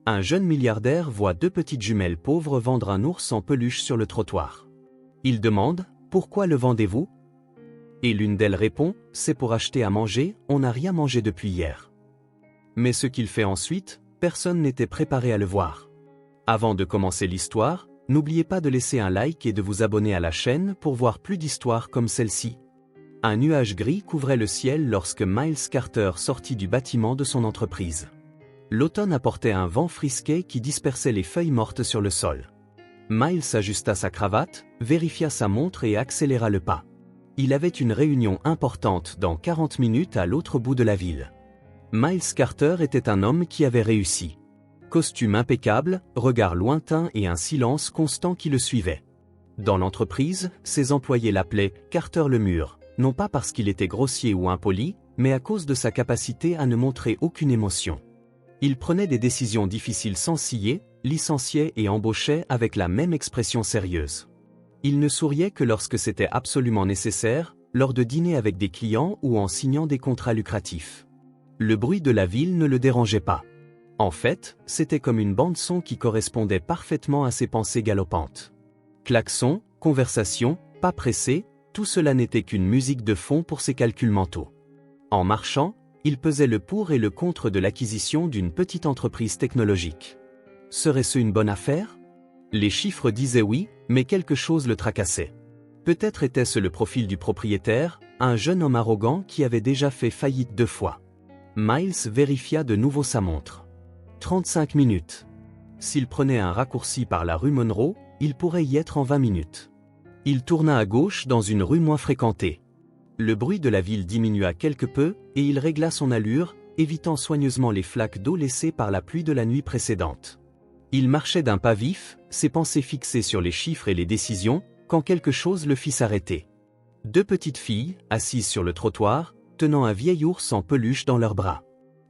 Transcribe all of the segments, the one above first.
Un jeune milliardaire voit deux petites jumelles pauvres vendre un ours en peluche sur le trottoir. Il demande « Pourquoi le vendez-vous » Et l'une d'elles répond « C'est pour acheter à manger, on n'a rien mangé depuis hier. » Mais ce qu'il fait ensuite, personne n'était préparé à le voir. Avant de commencer l'histoire, n'oubliez pas de laisser un like et de vous abonner à la chaîne pour voir plus d'histoires comme celle-ci. Un nuage gris couvrait le ciel lorsque Miles Carter sortit du bâtiment de son entreprise. L'automne apportait un vent frisquet qui dispersait les feuilles mortes sur le sol. Miles ajusta sa cravate, vérifia sa montre et accéléra le pas. Il avait une réunion importante dans 40 minutes à l'autre bout de la ville. Miles Carter était un homme qui avait réussi. Costume impeccable, regard lointain et un silence constant qui le suivait. Dans l'entreprise, ses employés l'appelaient « Carter le mur », non pas parce qu'il était grossier ou impoli, mais à cause de sa capacité à ne montrer aucune émotion. Il prenait des décisions difficiles sans ciller, licenciait et embauchait avec la même expression sérieuse. Il ne souriait que lorsque c'était absolument nécessaire, lors de dîners avec des clients ou en signant des contrats lucratifs. Le bruit de la ville ne le dérangeait pas. En fait, c'était comme une bande-son qui correspondait parfaitement à ses pensées galopantes. Klaxons, conversations, pas pressés, tout cela n'était qu'une musique de fond pour ses calculs mentaux. En marchant, il pesait le pour et le contre de l'acquisition d'une petite entreprise technologique. Serait-ce une bonne affaire? Les chiffres disaient oui, mais quelque chose le tracassait. Peut-être était-ce le profil du propriétaire, un jeune homme arrogant qui avait déjà fait faillite 2 fois. Miles vérifia de nouveau sa montre. 35 minutes. S'il prenait un raccourci par la rue Monroe, il pourrait y être en 20 minutes. Il tourna à gauche dans une rue moins fréquentée. Le bruit de la ville diminua quelque peu, et il régla son allure, évitant soigneusement les flaques d'eau laissées par la pluie de la nuit précédente. Il marchait d'un pas vif, ses pensées fixées sur les chiffres et les décisions, quand quelque chose le fit s'arrêter. 2 petites filles, assises sur le trottoir, tenant un vieil ours en peluche dans leurs bras.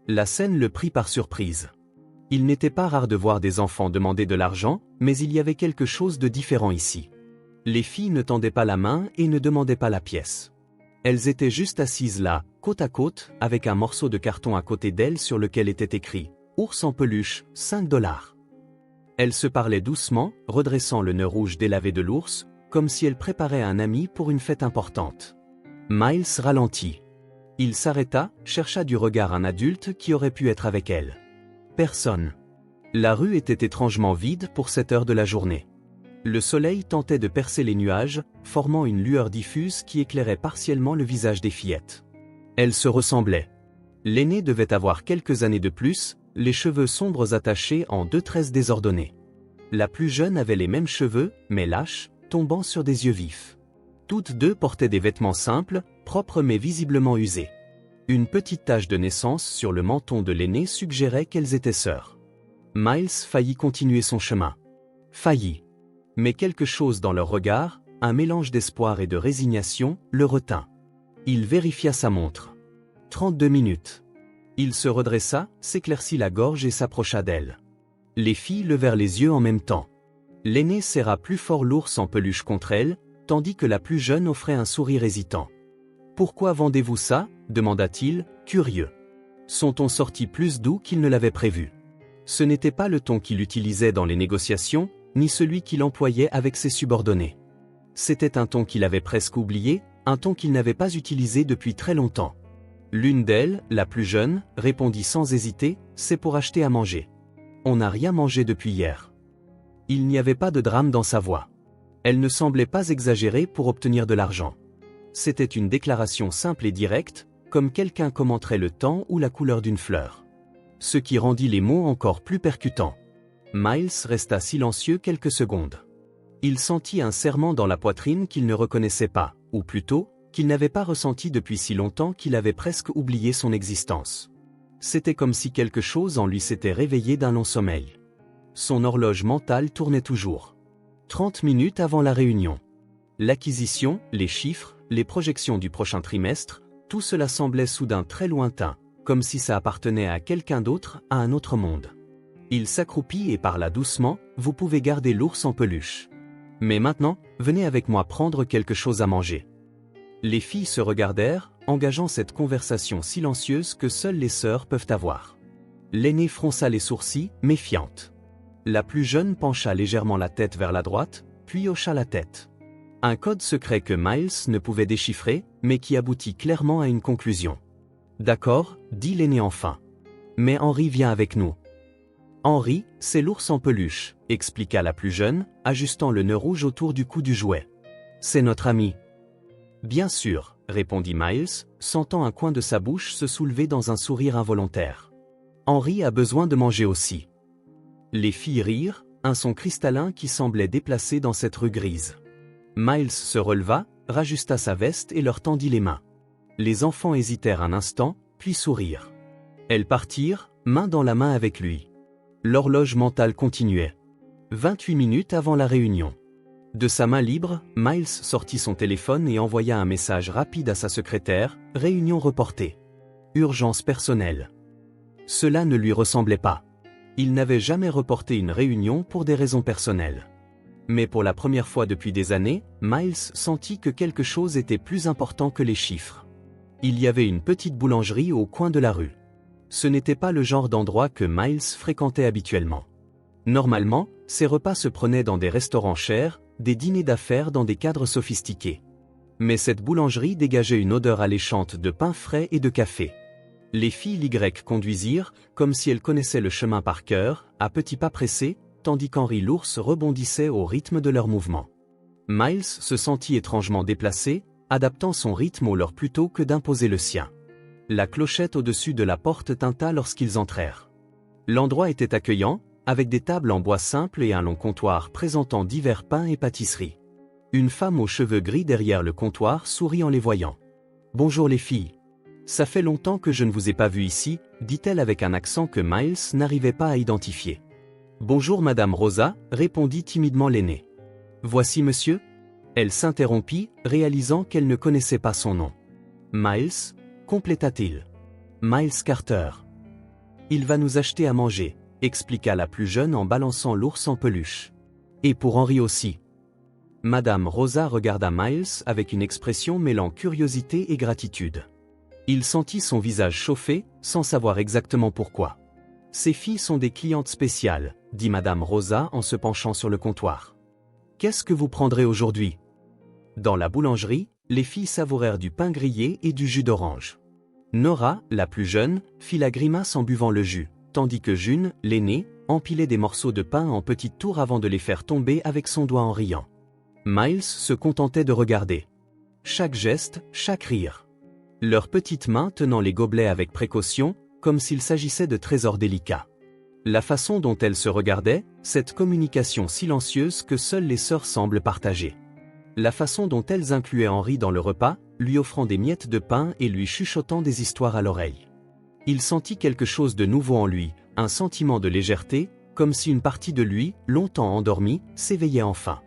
La scène le prit par surprise. Il n'était pas rare de voir des enfants demander de l'argent, mais il y avait quelque chose de différent ici. Les filles ne tendaient pas la main et ne demandaient pas la pièce. Elles étaient juste assises là, côte à côte, avec un morceau de carton à côté d'elles sur lequel était écrit « Ours en peluche, 5 $. » Elles se parlaient doucement, redressant le nœud rouge délavé de l'ours, comme si elles préparaient un ami pour une fête importante. Miles ralentit. Il s'arrêta, chercha du regard un adulte qui aurait pu être avec elles. Personne. La rue était étrangement vide pour cette heure de la journée. Le soleil tentait de percer les nuages, formant une lueur diffuse qui éclairait partiellement le visage des fillettes. Elles se ressemblaient. L'aînée devait avoir quelques années de plus, les cheveux sombres attachés en 2 tresses désordonnées. La plus jeune avait les mêmes cheveux, mais lâches, tombant sur des yeux vifs. Toutes deux portaient des vêtements simples, propres mais visiblement usés. Une petite tache de naissance sur le menton de l'aînée suggérait qu'elles étaient sœurs. Miles faillit continuer son chemin. Faillit. Mais quelque chose dans leur regard, un mélange d'espoir et de résignation, le retint. Il vérifia sa montre. 32 minutes. Il se redressa, s'éclaircit la gorge et s'approcha d'elle. Les filles levèrent les yeux en même temps. L'aînée serra plus fort l'ours en peluche contre elle, tandis que la plus jeune offrait un sourire hésitant. « Pourquoi vendez-vous ça » demanda-t-il, curieux. Son ton sortit plus doux qu'il ne l'avait prévu. Ce n'était pas le ton qu'il utilisait dans les négociations, ni celui qu'il employait avec ses subordonnés. C'était un ton qu'il avait presque oublié, un ton qu'il n'avait pas utilisé depuis très longtemps. L'une d'elles, la plus jeune, répondit sans hésiter, « C'est pour acheter à manger. On n'a rien mangé depuis hier. » Il n'y avait pas de drame dans sa voix. Elle ne semblait pas exagérer pour obtenir de l'argent. C'était une déclaration simple et directe, comme quelqu'un commenterait le temps ou la couleur d'une fleur. Ce qui rendit les mots encore plus percutants. Miles resta silencieux quelques secondes. Il sentit un serrement dans la poitrine qu'il ne reconnaissait pas, ou plutôt, qu'il n'avait pas ressenti depuis si longtemps qu'il avait presque oublié son existence. C'était comme si quelque chose en lui s'était réveillé d'un long sommeil. Son horloge mentale tournait toujours. 30 minutes avant la réunion. L'acquisition, les chiffres, les projections du prochain trimestre, tout cela semblait soudain très lointain, comme si ça appartenait à quelqu'un d'autre, à un autre monde. Il s'accroupit et parla doucement, « Vous pouvez garder l'ours en peluche. Mais maintenant, venez avec moi prendre quelque chose à manger. » Les filles se regardèrent, engageant cette conversation silencieuse que seules les sœurs peuvent avoir. L'aînée fronça les sourcils, méfiante. La plus jeune pencha légèrement la tête vers la droite, puis hocha la tête. Un code secret que Miles ne pouvait déchiffrer, mais qui aboutit clairement à une conclusion. D'accord, dit l'aîné enfin. Mais Henry vient avec nous. Henry, c'est l'ours en peluche, expliqua la plus jeune, ajustant le nœud rouge autour du cou du jouet. C'est notre ami. Bien sûr, répondit Miles, sentant un coin de sa bouche se soulever dans un sourire involontaire. Henry a besoin de manger aussi. Les filles rirent, un son cristallin qui semblait déplacé dans cette rue grise. Miles se releva, rajusta sa veste et leur tendit les mains. Les enfants hésitèrent un instant, puis sourirent. Elles partirent, main dans la main avec lui. L'horloge mentale continuait. 28 minutes avant la réunion. De sa main libre, Miles sortit son téléphone et envoya un message rapide à sa secrétaire, « Réunion reportée. Urgence personnelle. » Cela ne lui ressemblait pas. Il n'avait jamais reporté une réunion pour des raisons personnelles. Mais pour la première fois depuis des années, Miles sentit que quelque chose était plus important que les chiffres. Il y avait une petite boulangerie au coin de la rue. Ce n'était pas le genre d'endroit que Miles fréquentait habituellement. Normalement, ses repas se prenaient dans des restaurants chers, des dîners d'affaires dans des cadres sophistiqués. Mais cette boulangerie dégageait une odeur alléchante de pain frais et de café. Les filles Y conduisirent, comme si elles connaissaient le chemin par cœur, à petits pas pressés, tandis qu'Henry l'ours rebondissait au rythme de leurs mouvements. Miles se sentit étrangement déplacé, adaptant son rythme au leur plutôt que d'imposer le sien. La clochette au-dessus de la porte tinta lorsqu'ils entrèrent. L'endroit était accueillant, avec des tables en bois simple et un long comptoir présentant divers pains et pâtisseries. Une femme aux cheveux gris derrière le comptoir sourit en les voyant. « Bonjour les filles. Ça fait longtemps que je ne vous ai pas vu ici, dit-elle avec un accent que Miles n'arrivait pas à identifier. Bonjour Madame Rosa, répondit timidement l'aînée. Voici monsieur. Elle s'interrompit, réalisant qu'elle ne connaissait pas son nom. Miles, compléta-t-il. Miles Carter. Il va nous acheter à manger, expliqua la plus jeune en balançant l'ours en peluche. Et pour Henry aussi. Madame Rosa regarda Miles avec une expression mêlant curiosité et gratitude. Il sentit son visage chauffer, sans savoir exactement pourquoi. Ces filles sont des clientes spéciales, dit Madame Rosa en se penchant sur le comptoir. Qu'est-ce que vous prendrez aujourd'hui? Dans la boulangerie, les filles savourèrent du pain grillé et du jus d'orange. Nora, la plus jeune, fit la grimace en buvant le jus, tandis que June, l'aînée, empilait des morceaux de pain en petites tours avant de les faire tomber avec son doigt en riant. Miles se contentait de regarder. Chaque geste, chaque rire. Leurs petites mains tenant les gobelets avec précaution, comme s'il s'agissait de trésors délicats. La façon dont elles se regardaient, cette communication silencieuse que seules les sœurs semblent partager. La façon dont elles incluaient Henry dans le repas, lui offrant des miettes de pain et lui chuchotant des histoires à l'oreille. Il sentit quelque chose de nouveau en lui, un sentiment de légèreté, comme si une partie de lui, longtemps endormie, s'éveillait enfin.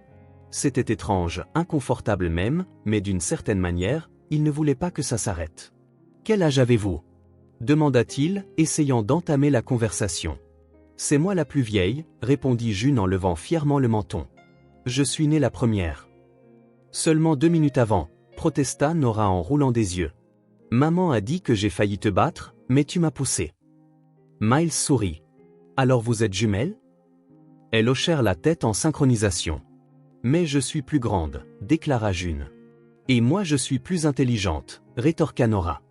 C'était étrange, inconfortable même, mais d'une certaine manière, il ne voulait pas que ça s'arrête. « Quel âge avez-vous » demanda-t-il, essayant d'entamer la conversation. « C'est moi la plus vieille » répondit June en levant fièrement le menton. « Je suis née la première. » Seulement 2 minutes avant, protesta Nora en roulant des yeux. « Maman a dit que j'ai failli te battre, mais tu m'as poussé. » Miles sourit. « Alors vous êtes jumelles » Elles hochèrent la tête en synchronisation. « Mais je suis plus grande, déclara June. « Et moi je suis plus intelligente, rétorqua Nora. »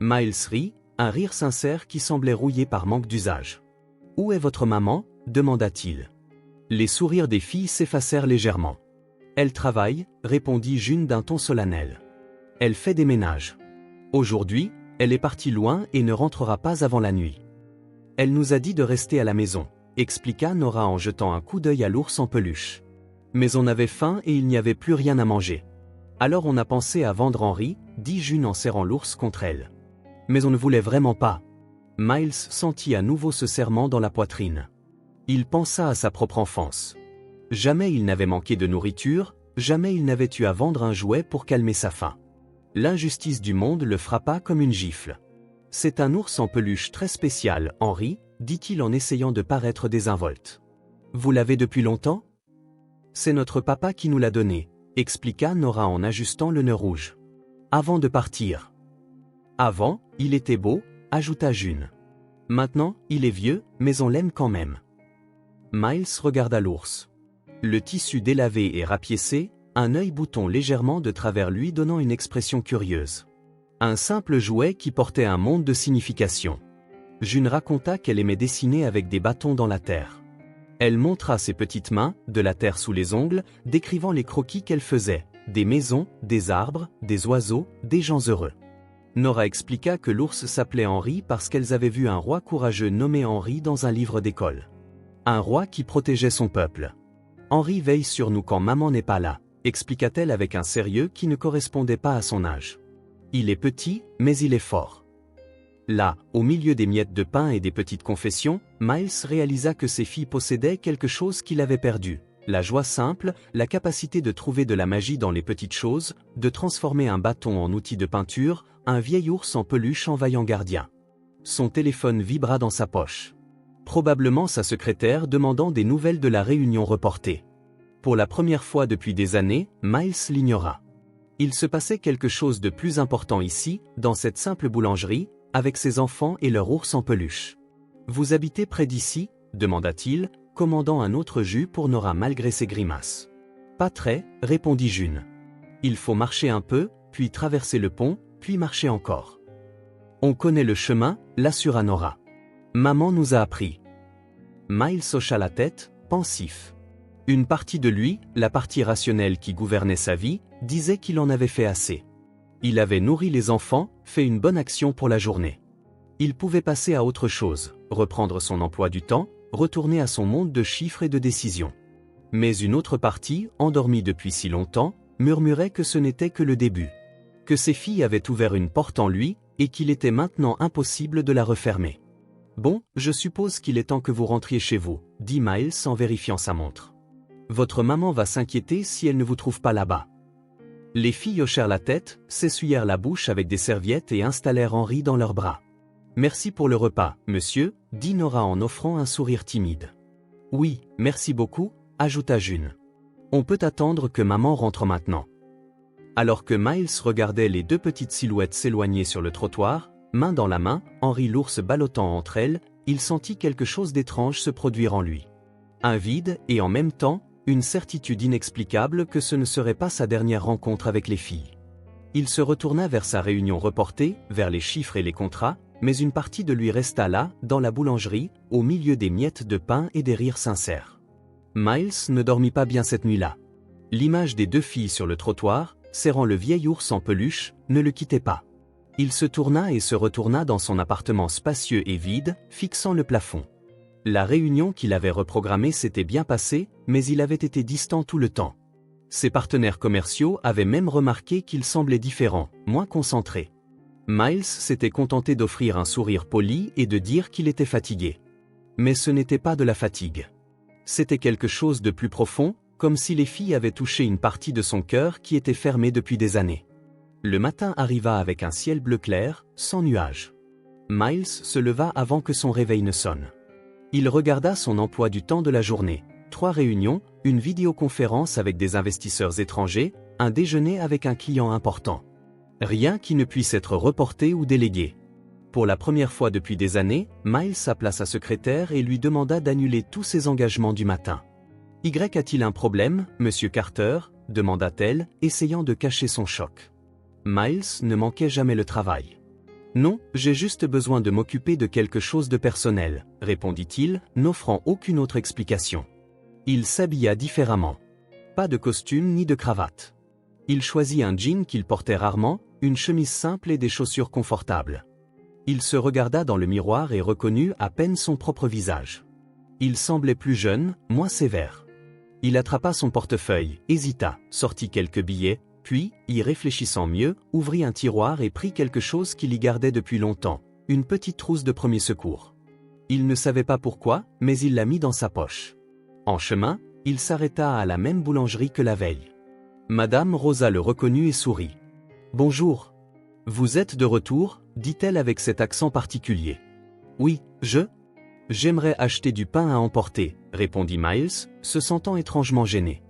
Miles rit, un rire sincère qui semblait rouillé par manque d'usage. « Où est votre maman » demanda-t-il. Les sourires des filles s'effacèrent légèrement. « Elle travaille » répondit June d'un ton solennel. « Elle fait des ménages. Aujourd'hui, elle est partie loin et ne rentrera pas avant la nuit. Elle nous a dit de rester à la maison, expliqua Nora en jetant un coup d'œil à l'ours en peluche. Mais on avait faim et il n'y avait plus rien à manger. Alors on a pensé à vendre Henry, dit June en serrant l'ours contre elle. Mais on ne voulait vraiment pas. Miles sentit à nouveau ce serrement dans la poitrine. Il pensa à sa propre enfance. Jamais il n'avait manqué de nourriture, jamais il n'avait eu à vendre un jouet pour calmer sa faim. L'injustice du monde le frappa comme une gifle. « C'est un ours en peluche très spécial, Henry, dit-il en essayant de paraître désinvolte. Vous l'avez depuis longtemps ? C'est notre papa qui nous l'a donné, expliqua Nora en ajustant le nœud rouge. Avant de partir. Avant, il était beau, ajouta June. Maintenant, il est vieux, mais on l'aime quand même. Miles regarda l'ours. Le tissu délavé et rapiécé, un œil bouton légèrement de travers lui donnant une expression curieuse. Un simple jouet qui portait un monde de signification. June raconta qu'elle aimait dessiner avec des bâtons dans la terre. Elle montra ses petites mains, de la terre sous les ongles, décrivant les croquis qu'elle faisait, des maisons, des arbres, des oiseaux, des gens heureux. Nora expliqua que l'ours s'appelait Henri parce qu'elles avaient vu un roi courageux nommé Henri dans un livre d'école. Un roi qui protégeait son peuple. Henri veille sur nous quand maman n'est pas là, expliqua-t-elle avec un sérieux qui ne correspondait pas à son âge. Il est petit, mais il est fort. Là, au milieu des miettes de pain et des petites confessions, Miles réalisa que ses filles possédaient quelque chose qu'il avait perdu. La joie simple, la capacité de trouver de la magie dans les petites choses, de transformer un bâton en outil de peinture, un vieil ours en peluche en vaillant gardien. Son téléphone vibra dans sa poche. Probablement sa secrétaire demandant des nouvelles de la réunion reportée. Pour la première fois depuis des années, Miles l'ignora. Il se passait quelque chose de plus important ici, dans cette simple boulangerie, avec ses enfants et leur ours en peluche. « Vous habitez près d'ici » demanda-t-il, commandant un autre jus pour Nora malgré ses grimaces. « Pas très » répondit June. « Il faut marcher un peu, puis traverser le pont, puis marcher encore. »« On connaît le chemin » l'assura Nora. « Maman nous a appris. » Miles hocha la tête, pensif. Une partie de lui, la partie rationnelle qui gouvernait sa vie, disait qu'il en avait fait assez. Il avait nourri les enfants, fait une bonne action pour la journée. Il pouvait passer à autre chose, reprendre son emploi du temps, retourner à son monde de chiffres et de décisions. Mais une autre partie, endormie depuis si longtemps, murmurait que ce n'était que le début. Que ses filles avaient ouvert une porte en lui, et qu'il était maintenant impossible de la refermer. « Bon, je suppose qu'il est temps que vous rentriez chez vous, » dit Miles en vérifiant sa montre. « Votre maman va s'inquiéter si elle ne vous trouve pas là-bas. » Les filles hochèrent la tête, s'essuyèrent la bouche avec des serviettes et installèrent Henri dans leurs bras. « Merci pour le repas, monsieur, » dit Nora en offrant un sourire timide. « Oui, merci beaucoup, » ajouta June. « On peut attendre que maman rentre maintenant. » Alors que Miles regardait les deux petites silhouettes s'éloigner sur le trottoir, main dans la main, Henri l'ours ballottant entre elles, il sentit quelque chose d'étrange se produire en lui. Un vide et en même temps, une certitude inexplicable que ce ne serait pas sa dernière rencontre avec les filles. Il se retourna vers sa réunion reportée, vers les chiffres et les contrats, mais une partie de lui resta là, dans la boulangerie, au milieu des miettes de pain et des rires sincères. Miles ne dormit pas bien cette nuit-là. L'image des deux filles sur le trottoir, serrant le vieil ours en peluche, ne le quittait pas. Il se tourna et se retourna dans son appartement spacieux et vide, fixant le plafond. La réunion qu'il avait reprogrammée s'était bien passée, mais il avait été distant tout le temps. Ses partenaires commerciaux avaient même remarqué qu'il semblait différent, moins concentré. Miles s'était contenté d'offrir un sourire poli et de dire qu'il était fatigué. Mais ce n'était pas de la fatigue. C'était quelque chose de plus profond, comme si les filles avaient touché une partie de son cœur qui était fermée depuis des années. Le matin arriva avec un ciel bleu clair, sans nuages. Miles se leva avant que son réveil ne sonne. Il regarda son emploi du temps de la journée. 3 réunions, une vidéoconférence avec des investisseurs étrangers, un déjeuner avec un client important. Rien qui ne puisse être reporté ou délégué. Pour la première fois depuis des années, Miles appela sa secrétaire et lui demanda d'annuler tous ses engagements du matin. « Y a-t-il un problème, monsieur Carter ?» demanda-t-elle, essayant de cacher son choc. Miles ne manquait jamais le travail. « Non, j'ai juste besoin de m'occuper de quelque chose de personnel, » répondit-il, n'offrant aucune autre explication. Il s'habilla différemment. Pas de costume ni de cravate. Il choisit un jean qu'il portait rarement, une chemise simple et des chaussures confortables. Il se regarda dans le miroir et reconnut à peine son propre visage. Il semblait plus jeune, moins sévère. Il attrapa son portefeuille, hésita, sortit quelques billets, puis, y réfléchissant mieux, ouvrit un tiroir et prit quelque chose qu'il y gardait depuis longtemps, une petite trousse de premier secours. Il ne savait pas pourquoi, mais il la mit dans sa poche. En chemin, il s'arrêta à la même boulangerie que la veille. Madame Rosa le reconnut et sourit. « Bonjour. Vous êtes de retour ?» dit-elle avec cet accent particulier. « Oui, j'aimerais acheter du pain à emporter, » répondit Miles, se sentant étrangement gêné.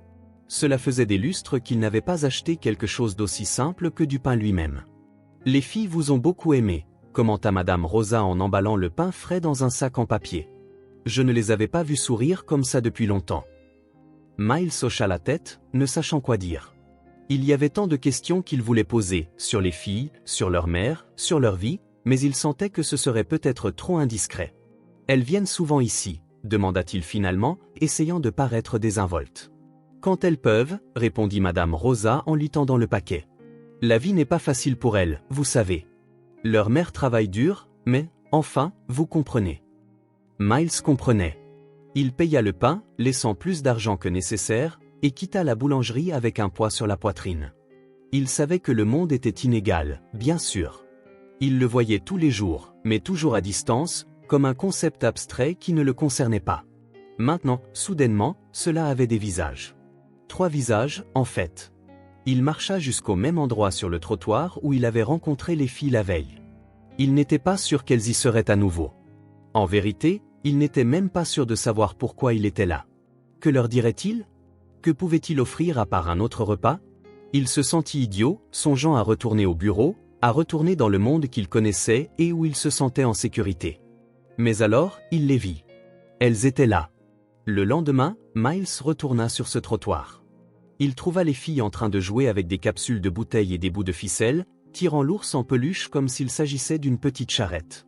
Cela faisait des lustres qu'il n'avait pas acheté quelque chose d'aussi simple que du pain lui-même. « Les filles vous ont beaucoup aimé, » commenta Madame Rosa en emballant le pain frais dans un sac en papier. Je ne les avais pas vus sourire comme ça depuis longtemps. Miles hocha la tête, ne sachant quoi dire. Il y avait tant de questions qu'il voulait poser, sur les filles, sur leur mère, sur leur vie, mais il sentait que ce serait peut-être trop indiscret. « Elles viennent souvent ici ?» demanda-t-il finalement, essayant de paraître désinvolte. « Quand elles peuvent, » répondit Madame Rosa en lui tendant le paquet. « La vie n'est pas facile pour elles, vous savez. Leur mère travaille dur, mais, enfin, vous comprenez. » Miles comprenait. Il paya le pain, laissant plus d'argent que nécessaire, et quitta la boulangerie avec un poids sur la poitrine. Il savait que le monde était inégal, bien sûr. Il le voyait tous les jours, mais toujours à distance, comme un concept abstrait qui ne le concernait pas. Maintenant, soudainement, cela avait des visages. 3 visages, en fait. Il marcha jusqu'au même endroit sur le trottoir où il avait rencontré les filles la veille. Il n'était pas sûr qu'elles y seraient à nouveau. En vérité, il n'était même pas sûr de savoir pourquoi il était là. Que leur dirait-il ? Que pouvait-il offrir à part un autre repas ? Il se sentit idiot, songeant à retourner au bureau, à retourner dans le monde qu'il connaissait et où il se sentait en sécurité. Mais alors, il les vit. Elles étaient là. Le lendemain, Miles retourna sur ce trottoir. Il trouva les filles en train de jouer avec des capsules de bouteilles et des bouts de ficelle, tirant l'ours en peluche comme s'il s'agissait d'une petite charrette.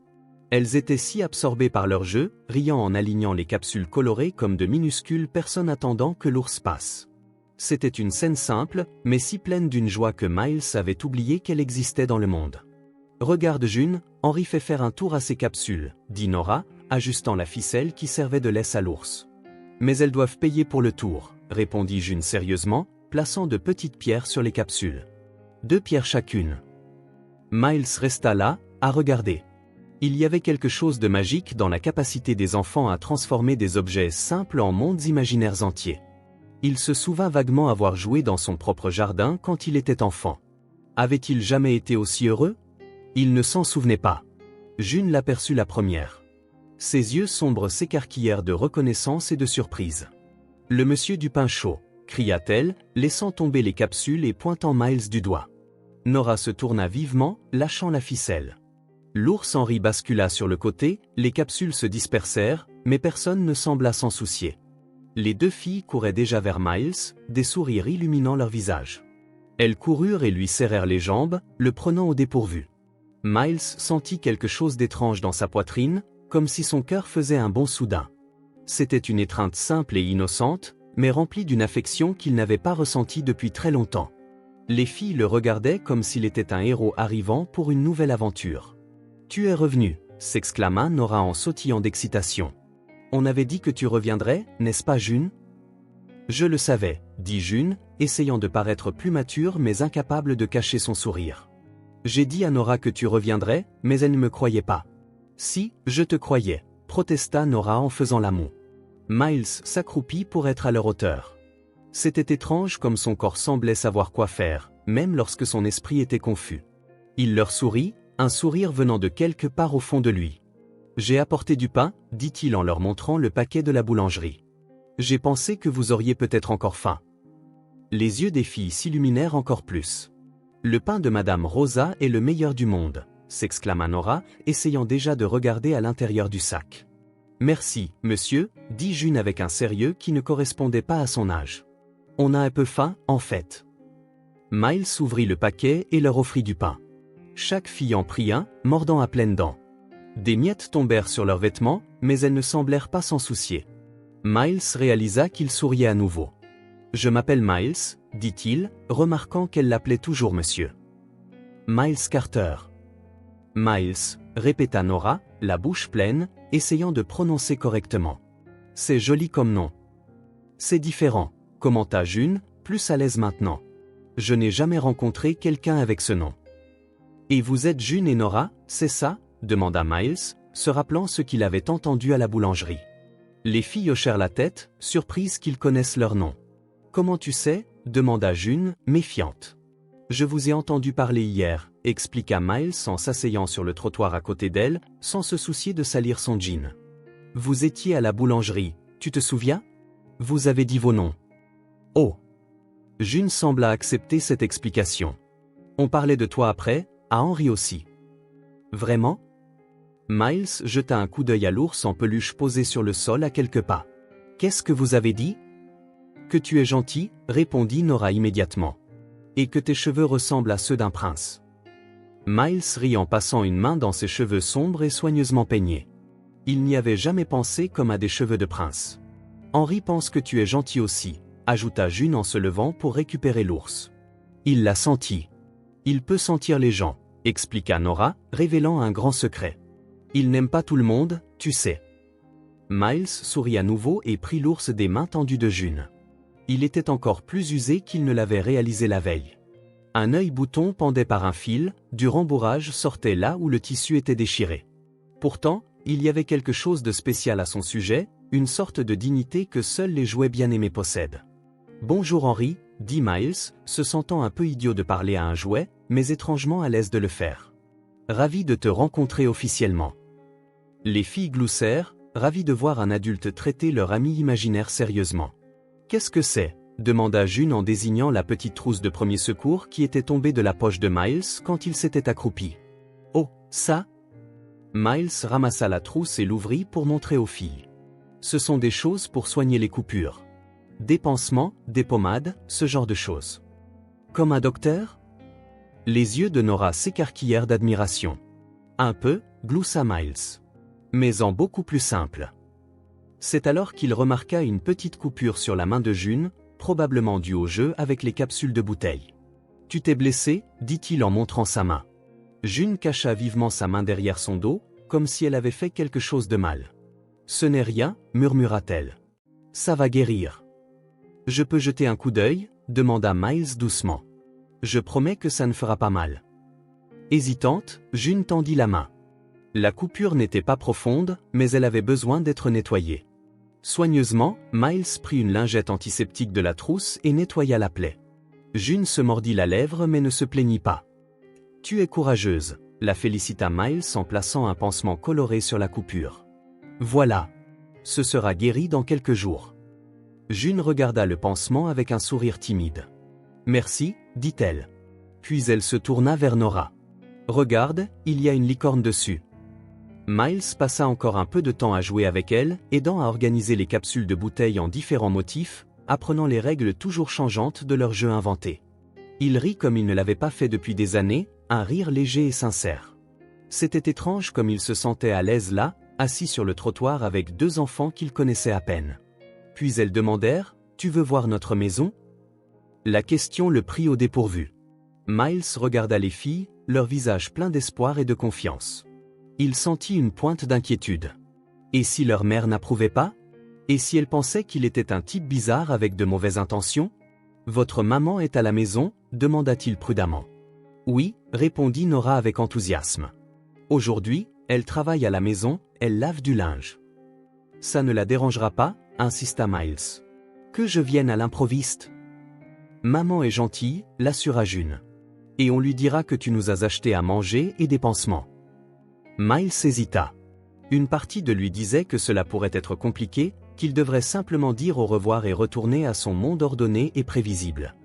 Elles étaient si absorbées par leur jeu, riant en alignant les capsules colorées comme de minuscules personnes attendant que l'ours passe. C'était une scène simple, mais si pleine d'une joie que Miles avait oublié qu'elle existait dans le monde. « Regarde June, Henry fait faire un tour à ses capsules, » dit Nora, ajustant la ficelle qui servait de laisse à l'ours. « Mais elles doivent payer pour le tour, » répondit June sérieusement, plaçant de petites pierres sur les capsules. 2 pierres chacune. Miles resta là, à regarder. Il y avait quelque chose de magique dans la capacité des enfants à transformer des objets simples en mondes imaginaires entiers. Il se souvint vaguement avoir joué dans son propre jardin quand il était enfant. Avait-il jamais été aussi heureux ? Il ne s'en souvenait pas. June l'aperçut la première. Ses yeux sombres s'écarquillèrent de reconnaissance et de surprise. « Le monsieur du pain chaud !» cria-t-elle, laissant tomber les capsules et pointant Miles du doigt. Nora se tourna vivement, lâchant la ficelle. L'ours Henry bascula sur le côté, les capsules se dispersèrent, mais personne ne sembla s'en soucier. Les 2 filles couraient déjà vers Miles, des sourires illuminant leur visage. Elles coururent et lui serrèrent les jambes, le prenant au dépourvu. Miles sentit quelque chose d'étrange dans sa poitrine, comme si son cœur faisait un bond soudain. C'était une étreinte simple et innocente, mais remplie d'une affection qu'il n'avait pas ressentie depuis très longtemps. Les filles le regardaient comme s'il était un héros arrivant pour une nouvelle aventure. « Tu es revenu !» s'exclama Nora en sautillant d'excitation. « On avait dit que tu reviendrais, n'est-ce pas June ?» « Je le savais, » dit June, essayant de paraître plus mature mais incapable de cacher son sourire. « J'ai dit à Nora que tu reviendrais, mais elle ne me croyait pas. »« Si, je te croyais, » protesta Nora en faisant la moue. Miles s'accroupit pour être à leur hauteur. C'était étrange comme son corps semblait savoir quoi faire, même lorsque son esprit était confus. Il leur sourit, un sourire venant de quelque part au fond de lui. « J'ai apporté du pain, » dit-il en leur montrant le paquet de la boulangerie. « J'ai pensé que vous auriez peut-être encore faim. » Les yeux des filles s'illuminèrent encore plus. « Le pain de Madame Rosa est le meilleur du monde !» s'exclama Nora, essayant déjà de regarder à l'intérieur du sac. « Merci, monsieur » dit June avec un sérieux qui ne correspondait pas à son âge. « On a un peu faim, en fait. » Miles ouvrit le paquet et leur offrit du pain. Chaque fille en prit un, mordant à pleines dents. Des miettes tombèrent sur leurs vêtements, mais elles ne semblèrent pas s'en soucier. Miles réalisa qu'il souriait à nouveau. « Je m'appelle Miles, » dit-il, remarquant qu'elle l'appelait toujours monsieur. « Miles Carter. »« Miles, » répéta Nora, la bouche pleine, essayant de prononcer correctement. « C'est joli comme nom. »« C'est différent, » commenta June, plus à l'aise maintenant. « Je n'ai jamais rencontré quelqu'un avec ce nom. »« Et vous êtes June et Nora, c'est ça ?» demanda Miles, se rappelant ce qu'il avait entendu à la boulangerie. Les filles hochèrent la tête, surprises qu'ils connaissent leur nom. « Comment tu sais ?» demanda June, méfiante. « Je vous ai entendu parler hier, » expliqua Miles en s'asseyant sur le trottoir à côté d'elle, sans se soucier de salir son jean. « Vous étiez à la boulangerie, tu te souviens ? Vous avez dit vos noms. »« Oh !» June sembla accepter cette explication. « On parlait de toi après, à Henry aussi. » « Vraiment? Miles jeta un coup d'œil à l'ours en peluche posé sur le sol à quelques pas. Qu'est-ce que vous avez dit? Que tu es gentil, répondit Nora immédiatement. Et que tes cheveux ressemblent à ceux d'un prince. Miles rit en passant une main dans ses cheveux sombres et soigneusement peignés. Il n'y avait jamais pensé comme à des cheveux de prince. Henry pense que tu es gentil aussi, ajouta June en se levant pour récupérer l'ours. Il l'a senti. Il peut sentir les gens, expliqua Nora, révélant un grand secret. Il n'aime pas tout le monde, tu sais. Miles sourit à nouveau et prit l'ours des mains tendues de June. Il était encore plus usé qu'il ne l'avait réalisé la veille. Un œil bouton pendait par un fil, du rembourrage sortait là où le tissu était déchiré. Pourtant, il y avait quelque chose de spécial à son sujet, une sorte de dignité que seuls les jouets bien-aimés possèdent. « Bonjour Henry », dit Miles, se sentant un peu idiot de parler à un jouet, mais étrangement à l'aise de le faire. « Ravi de te rencontrer officiellement. » Les filles gloussèrent, ravies de voir un adulte traiter leur ami imaginaire sérieusement. « Qu'est-ce que c'est ?» demanda June en désignant la petite trousse de premier secours qui était tombée de la poche de Miles quand il s'était accroupi. « Oh, ça ?» Miles ramassa la trousse et l'ouvrit pour montrer aux filles. Ce sont des choses pour soigner les coupures. Des pansements, des pommades, ce genre de choses. Comme un docteur? Les yeux de Nora s'écarquillèrent d'admiration. Un peu, gloussa Miles. Mais en beaucoup plus simple. C'est alors qu'il remarqua une petite coupure sur la main de June, probablement due au jeu avec les capsules de bouteille. « Tu t'es blessé ?» dit-il en montrant sa main. June cacha vivement sa main derrière son dos, comme si elle avait fait quelque chose de mal. « Ce n'est rien, murmura-t-elle. « Ça va guérir. »« Je peux jeter un coup d'œil ?» demanda Miles doucement. « Je promets que ça ne fera pas mal. » Hésitante, June tendit la main. La coupure n'était pas profonde, mais elle avait besoin d'être nettoyée. Soigneusement, Miles prit une lingette antiseptique de la trousse et nettoya la plaie. June se mordit la lèvre mais ne se plaignit pas. « Tu es courageuse », la félicita Miles en plaçant un pansement coloré sur la coupure. « Voilà. Ce sera guéri dans quelques jours. » June regarda le pansement avec un sourire timide. « Merci, dit-elle. » Puis elle se tourna vers Nora. « Regarde, il y a une licorne dessus. » Miles passa encore un peu de temps à jouer avec elle, aidant à organiser les capsules de bouteilles en différents motifs, apprenant les règles toujours changeantes de leur jeu inventé. Il rit comme il ne l'avait pas fait depuis des années, un rire léger et sincère. C'était étrange comme il se sentait à l'aise là, assis sur le trottoir avec deux enfants qu'il connaissait à peine. Puis elles demandèrent « Tu veux voir notre maison ?» La question le prit au dépourvu. Miles regarda les filles, leur visage plein d'espoir et de confiance. Il sentit une pointe d'inquiétude. Et si leur mère n'approuvait pas? Et si elle pensait qu'il était un type bizarre avec de mauvaises intentions? « Votre maman est à la maison ?» demanda-t-il prudemment. « Oui » répondit Nora avec enthousiasme. « Aujourd'hui, elle travaille à la maison, elle lave du linge. »« Ça ne la dérangera pas ?» insista Miles. « Que je vienne à l'improviste ?»« Maman est gentille » l'assura June. « Et on lui dira que tu nous as acheté à manger et des pansements. » Miles hésita. Une partie de lui disait que cela pourrait être compliqué, qu'il devrait simplement dire au revoir et retourner à son monde ordonné et prévisible.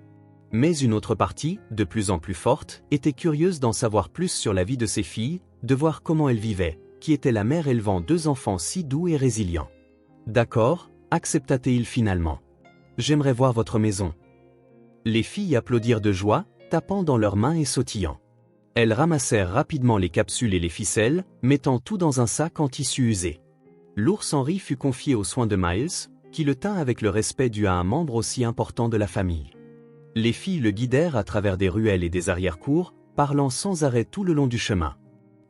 Mais une autre partie, de plus en plus forte, était curieuse d'en savoir plus sur la vie de ses filles, de voir comment elles vivaient, qui était la mère élevant deux enfants si doux et résilients. « D'accord » accepta-t-il finalement. « J'aimerais voir votre maison. » Les filles applaudirent de joie, tapant dans leurs mains et sautillant. Elles ramassèrent rapidement les capsules et les ficelles, mettant tout dans un sac en tissu usé. L'ours Henry fut confié aux soins de Miles, qui le tint avec le respect dû à un membre aussi important de la famille. Les filles le guidèrent à travers des ruelles et des arrière-cours, parlant sans arrêt tout le long du chemin.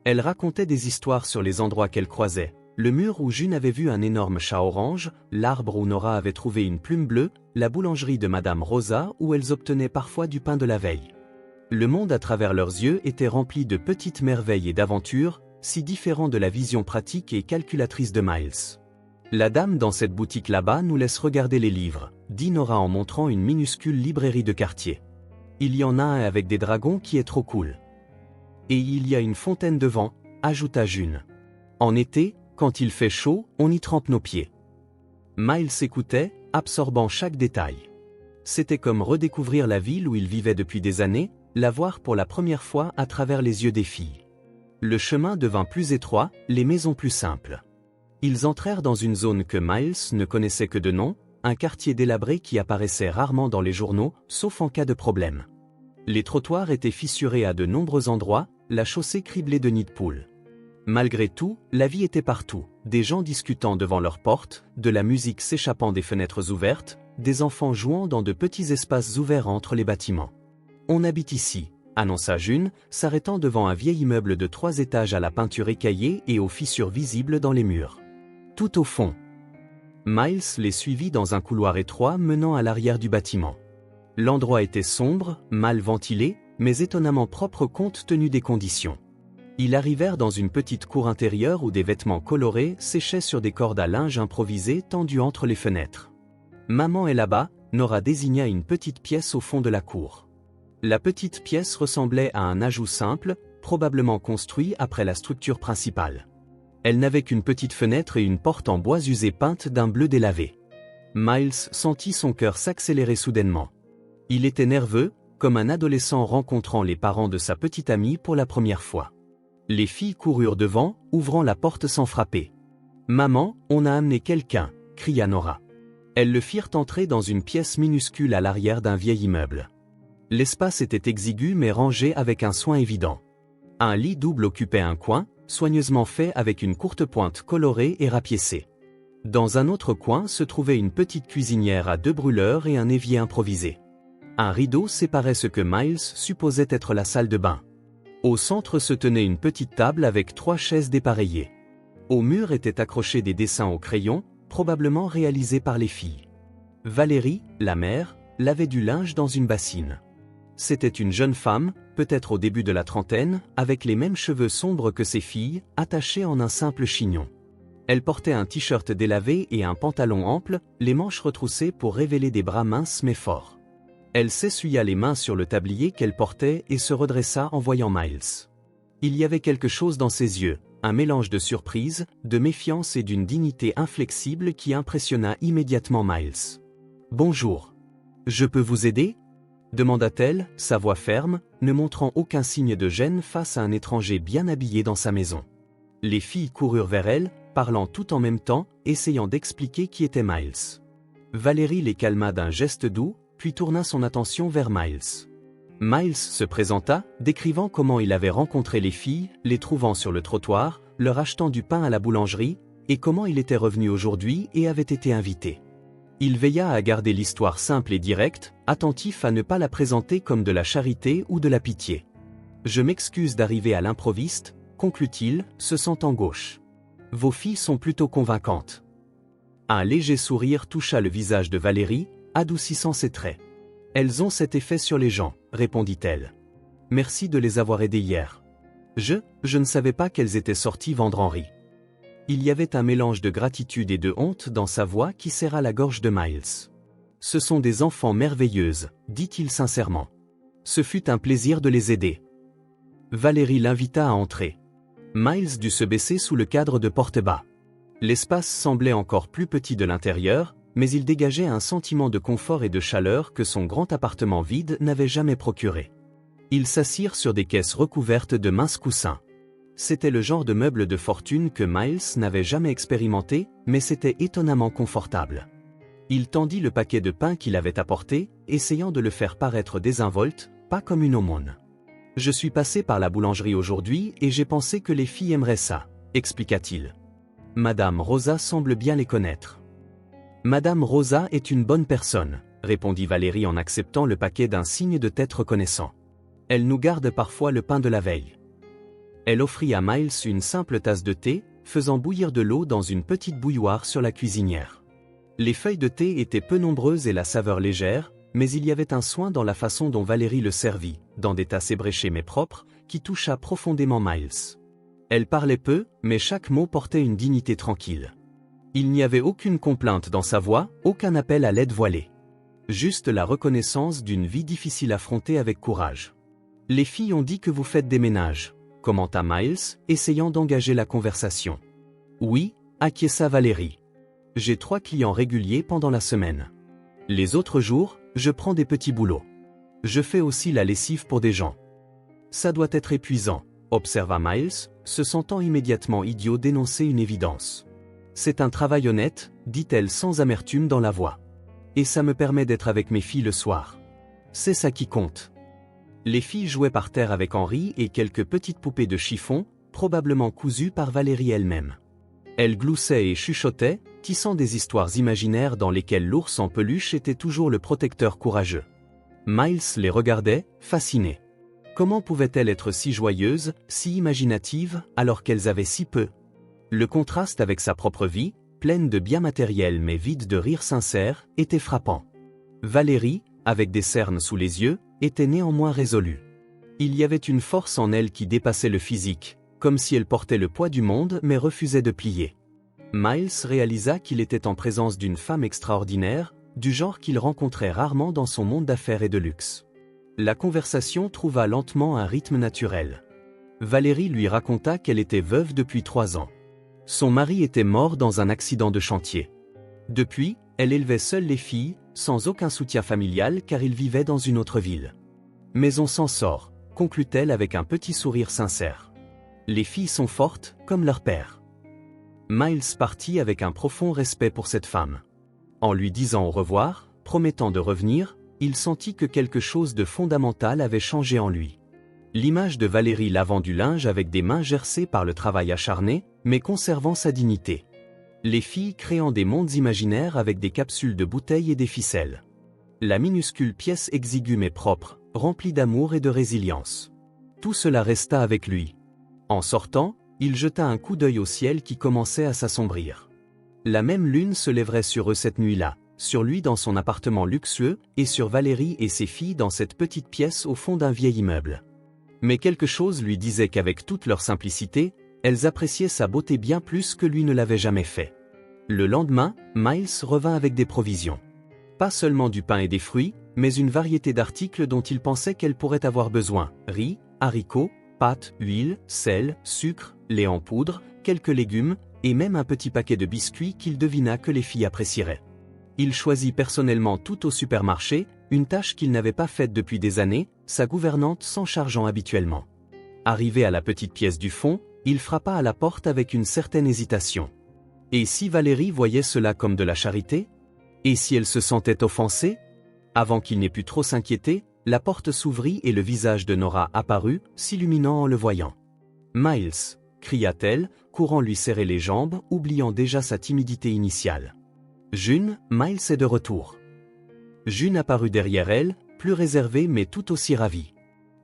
Elles racontaient des histoires sur les endroits qu'elles croisaient, le mur où June avait vu un énorme chat orange, l'arbre où Nora avait trouvé une plume bleue, la boulangerie de Madame Rosa où elles obtenaient parfois du pain de la veille. Le monde à travers leurs yeux était rempli de petites merveilles et d'aventures, si différents de la vision pratique et calculatrice de Miles. « La dame dans cette boutique là-bas nous laisse regarder les livres », dit Nora en montrant une minuscule librairie de quartier. « Il y en a un avec des dragons qui est trop cool. » « Et il y a une fontaine de vent », ajouta June. « En été, quand il fait chaud, on y trempe nos pieds. » Miles écoutait, absorbant chaque détail. C'était comme redécouvrir la ville où il vivait depuis des années, la voir pour la première fois à travers les yeux des filles. Le chemin devint plus étroit, les maisons plus simples. Ils entrèrent dans une zone que Miles ne connaissait que de nom, un quartier délabré qui apparaissait rarement dans les journaux, sauf en cas de problème. Les trottoirs étaient fissurés à de nombreux endroits, la chaussée criblée de nids de poules. Malgré tout, la vie était partout, des gens discutant devant leurs portes, de la musique s'échappant des fenêtres ouvertes, des enfants jouant dans de petits espaces ouverts entre les bâtiments. « On habite ici », annonça June, s'arrêtant devant un vieil immeuble de 3 étages à la peinture écaillée et aux fissures visibles dans les murs. Tout au fond. Miles les suivit dans un couloir étroit menant à l'arrière du bâtiment. L'endroit était sombre, mal ventilé, mais étonnamment propre compte tenu des conditions. Ils arrivèrent dans une petite cour intérieure où des vêtements colorés séchaient sur des cordes à linge improvisées tendues entre les fenêtres. « Maman est là-bas », Nora désigna une petite pièce au fond de la cour. La petite pièce ressemblait à un ajout simple, probablement construit après la structure principale. Elle n'avait qu'une petite fenêtre et une porte en bois usé peinte d'un bleu délavé. Miles sentit son cœur s'accélérer soudainement. Il était nerveux, comme un adolescent rencontrant les parents de sa petite amie pour la première fois. Les filles coururent devant, ouvrant la porte sans frapper. « Maman, on a amené quelqu'un » cria Nora. Elles le firent entrer dans une pièce minuscule à l'arrière d'un vieil immeuble. L'espace était exigu mais rangé avec un soin évident. Un lit double occupait un coin, soigneusement fait avec une courte pointe colorée et rapiécée. Dans un autre coin se trouvait une petite cuisinière à 2 brûleurs et un évier improvisé. Un rideau séparait ce que Miles supposait être la salle de bain. Au centre se tenait une petite table avec 3 chaises dépareillées. Au mur étaient accrochés des dessins au crayon, probablement réalisés par les filles. Valérie, la mère, lavait du linge dans une bassine. C'était une jeune femme, peut-être au début de la trentaine, avec les mêmes cheveux sombres que ses filles, attachés en un simple chignon. Elle portait un t-shirt délavé et un pantalon ample, les manches retroussées pour révéler des bras minces mais forts. Elle s'essuya les mains sur le tablier qu'elle portait et se redressa en voyant Miles. Il y avait quelque chose dans ses yeux, un mélange de surprise, de méfiance et d'une dignité inflexible qui impressionna immédiatement Miles. « Bonjour. Je peux vous aider ?» demanda-t-elle, sa voix ferme, ne montrant aucun signe de gêne face à un étranger bien habillé dans sa maison. Les filles coururent vers elle, parlant tout en même temps, essayant d'expliquer qui était Miles. Valérie les calma d'un geste doux, puis tourna son attention vers Miles. Miles se présenta, décrivant comment il avait rencontré les filles, les trouvant sur le trottoir, leur achetant du pain à la boulangerie, et comment il était revenu aujourd'hui et avait été invité. Il veilla à garder l'histoire simple et directe, attentif à ne pas la présenter comme de la charité ou de la pitié. « Je m'excuse d'arriver à l'improviste », conclut-il, se sentant gauche. « Vos filles sont plutôt convaincantes. » Un léger sourire toucha le visage de Valérie, adoucissant ses traits. « Elles ont cet effet sur les gens », répondit-elle. « Merci de les avoir aidées hier. Je ne savais pas qu'elles étaient sorties vendre Henri. » Il y avait un mélange de gratitude et de honte dans sa voix qui serra la gorge de Miles. « Ce sont des enfants merveilleuses, dit-il sincèrement. Ce fut un plaisir de les aider. » Valérie l'invita à entrer. Miles dut se baisser sous le cadre de porte-bas. L'espace semblait encore plus petit de l'intérieur, mais il dégageait un sentiment de confort et de chaleur que son grand appartement vide n'avait jamais procuré. Ils s'assirent sur des caisses recouvertes de minces coussins. C'était le genre de meuble de fortune que Miles n'avait jamais expérimenté, mais c'était étonnamment confortable. Il tendit le paquet de pain qu'il avait apporté, essayant de le faire paraître désinvolte, pas comme une aumône. « Je suis passé par la boulangerie aujourd'hui et j'ai pensé que les filles aimeraient ça », expliqua-t-il. « Madame Rosa semble bien les connaître. » « Madame Rosa est une bonne personne », répondit Valérie en acceptant le paquet d'un signe de tête reconnaissant. « Elle nous garde parfois le pain de la veille. » Elle offrit à Miles une simple tasse de thé, faisant bouillir de l'eau dans une petite bouilloire sur la cuisinière. Les feuilles de thé étaient peu nombreuses et la saveur légère, mais il y avait un soin dans la façon dont Valérie le servit, dans des tasses ébréchées mais propres, qui toucha profondément Miles. Elle parlait peu, mais chaque mot portait une dignité tranquille. Il n'y avait aucune complainte dans sa voix, aucun appel à l'aide voilée. Juste la reconnaissance d'une vie difficile affrontée avec courage. « Les filles ont dit que vous faites des ménages », commenta Miles, essayant d'engager la conversation. « Oui », acquiesça Valérie. « J'ai 3 clients réguliers pendant la semaine. Les autres jours, je prends des petits boulots. Je fais aussi la lessive pour des gens. Ça doit être épuisant, observa Miles, se sentant immédiatement idiot d'énoncer une évidence. C'est un travail honnête, dit-elle sans amertume dans la voix. Et ça me permet d'être avec mes filles le soir. C'est ça qui compte. Les filles jouaient par terre avec Henri et quelques petites poupées de chiffon, probablement cousues par Valérie elle-même. Elles gloussaient et chuchotaient, tissant des histoires imaginaires dans lesquelles l'ours en peluche était toujours le protecteur courageux. Miles les regardait, fasciné. Comment pouvaient-elles être si joyeuses, si imaginatives, alors qu'elles avaient si peu? Le contraste avec sa propre vie, pleine de biens matériels mais vide de rires sincères, était frappant. Valérie, avec des cernes sous les yeux, était néanmoins résolue. Il y avait une force en elle qui dépassait le physique, comme si elle portait le poids du monde mais refusait de plier. Miles réalisa qu'il était en présence d'une femme extraordinaire, du genre qu'il rencontrait rarement dans son monde d'affaires et de luxe. La conversation trouva lentement un rythme naturel. Valérie lui raconta qu'elle était veuve depuis 3 ans. Son mari était mort dans un accident de chantier. Depuis, elle élevait seule les filles, sans aucun soutien familial car il vivait dans une autre ville. Mais on s'en sort, conclut-elle avec un petit sourire sincère. Les filles sont fortes, comme leur père. Miles partit avec un profond respect pour cette femme. En lui disant au revoir, promettant de revenir, il sentit que quelque chose de fondamental avait changé en lui. L'image de Valérie lavant du linge avec des mains gercées par le travail acharné, mais conservant sa dignité. Les filles créant des mondes imaginaires avec des capsules de bouteilles et des ficelles. La minuscule pièce exiguë mais propre, remplie d'amour et de résilience. Tout cela resta avec lui. En sortant, il jeta un coup d'œil au ciel qui commençait à s'assombrir. La même lune se lèverait sur eux cette nuit-là, sur lui dans son appartement luxueux, et sur Valérie et ses filles dans cette petite pièce au fond d'un vieil immeuble. Mais quelque chose lui disait qu'avec toute leur simplicité, elles appréciaient sa beauté bien plus que lui ne l'avait jamais fait. Le lendemain, Miles revint avec des provisions. Pas seulement du pain et des fruits, mais une variété d'articles dont il pensait qu'elle pourrait avoir besoin: riz, haricots, pâtes, huile, sel, sucre, lait en poudre, quelques légumes, et même un petit paquet de biscuits qu'il devina que les filles apprécieraient. Il choisit personnellement tout au supermarché, une tâche qu'il n'avait pas faite depuis des années, sa gouvernante s'en chargeant habituellement. Arrivé à la petite pièce du fond, il frappa à la porte avec une certaine hésitation. Et si Valérie voyait cela comme de la charité? Et si elle se sentait offensée? Avant qu'il n'ait pu trop s'inquiéter, la porte s'ouvrit et le visage de Nora apparut, s'illuminant en le voyant. « Miles !» cria-t-elle, courant lui serrer les jambes, oubliant déjà sa timidité initiale. « June, Miles est de retour. » June apparut derrière elle, plus réservée mais tout aussi ravie.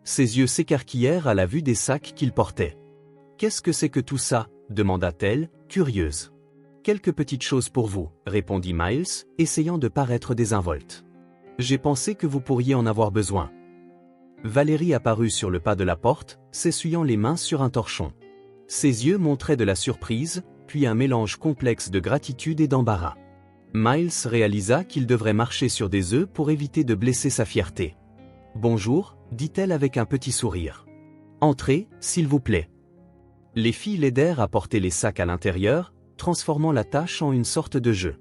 Ses yeux s'écarquillèrent à la vue des sacs qu'il portait. « Qu'est-ce que c'est que tout ça ?» demanda-t-elle, curieuse. « Quelques petites choses pour vous, » répondit Miles, essayant de paraître désinvolte. « J'ai pensé que vous pourriez en avoir besoin. » Valérie apparut sur le pas de la porte, s'essuyant les mains sur un torchon. Ses yeux montraient de la surprise, puis un mélange complexe de gratitude et d'embarras. Miles réalisa qu'il devrait marcher sur des œufs pour éviter de blesser sa fierté. « Bonjour », dit-elle avec un petit sourire. « Entrez, s'il vous plaît. » Les filles l'aidèrent à porter les sacs à l'intérieur, transformant la tâche en une sorte de jeu.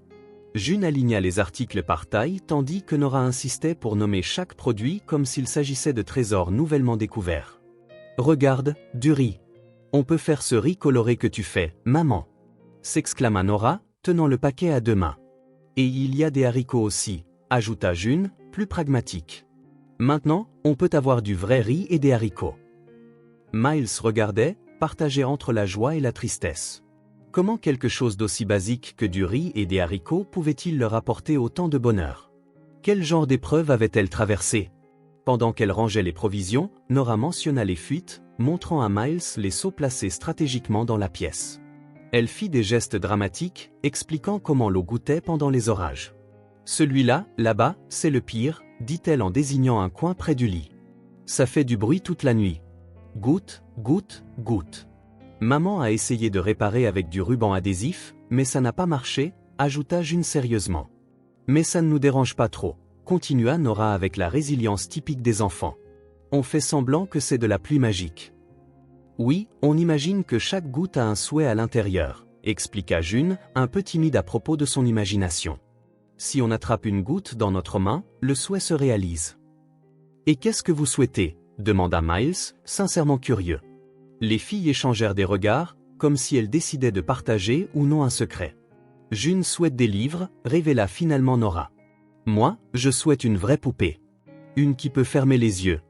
June aligna les articles par taille tandis que Nora insistait pour nommer chaque produit comme s'il s'agissait de trésors nouvellement découverts. « Regarde, du riz. On peut faire ce riz coloré que tu fais, maman !» s'exclama Nora, tenant le paquet à 2 mains. « Et il y a des haricots aussi », ajouta June, plus pragmatique. « Maintenant, on peut avoir du vrai riz et des haricots. » Miles regardait, partagé entre la joie et la tristesse. Comment quelque chose d'aussi basique que du riz et des haricots pouvait-il leur apporter autant de bonheur? Quel genre d'épreuve avait-elle traversé? Pendant qu'elle rangeait les provisions, Nora mentionna les fuites, montrant à Miles les seaux placés stratégiquement dans la pièce. Elle fit des gestes dramatiques, expliquant comment l'eau goûtait pendant les orages. « Celui-là, là-bas, c'est le pire, » dit-elle en désignant un coin près du lit. « Ça fait du bruit toute la nuit. Goutte, goutte, goutte. Maman a essayé de réparer avec du ruban adhésif, mais ça n'a pas marché, » ajouta June sérieusement. « Mais ça ne nous dérange pas trop, » continua Nora avec la résilience typique des enfants. « On fait semblant que c'est de la pluie magique. » « Oui, on imagine que chaque goutte a un souhait à l'intérieur, » expliqua June, un peu timide à propos de son imagination. « Si on attrape une goutte dans notre main, le souhait se réalise. »« Et qu'est-ce que vous souhaitez ?» demanda Miles, sincèrement curieux. « Les filles échangèrent des regards, comme si elles décidaient de partager ou non un secret. June souhaite des livres, révéla finalement Nora. Moi, je souhaite une vraie poupée. Une qui peut fermer les yeux.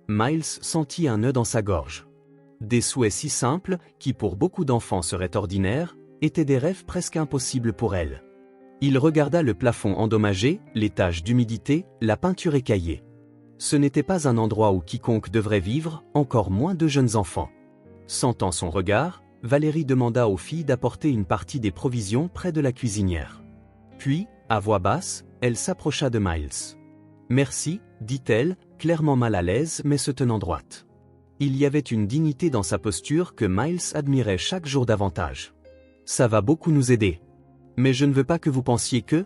Miles sentit un nœud dans sa gorge. Des souhaits si simples, qui pour beaucoup d'enfants seraient ordinaires, étaient des rêves presque impossibles pour elle. Il regarda le plafond endommagé, les taches d'humidité, la peinture écaillée. Ce n'était pas un endroit où quiconque devrait vivre, encore moins de jeunes enfants. Sentant son regard, Valérie demanda aux filles d'apporter une partie des provisions près de la cuisinière. Puis, à voix basse, elle s'approcha de Miles. « Merci », dit-elle, clairement mal à l'aise mais se tenant droite. Il y avait une dignité dans sa posture que Miles admirait chaque jour davantage. « Ça va beaucoup nous aider. Mais je ne veux pas que vous pensiez que… »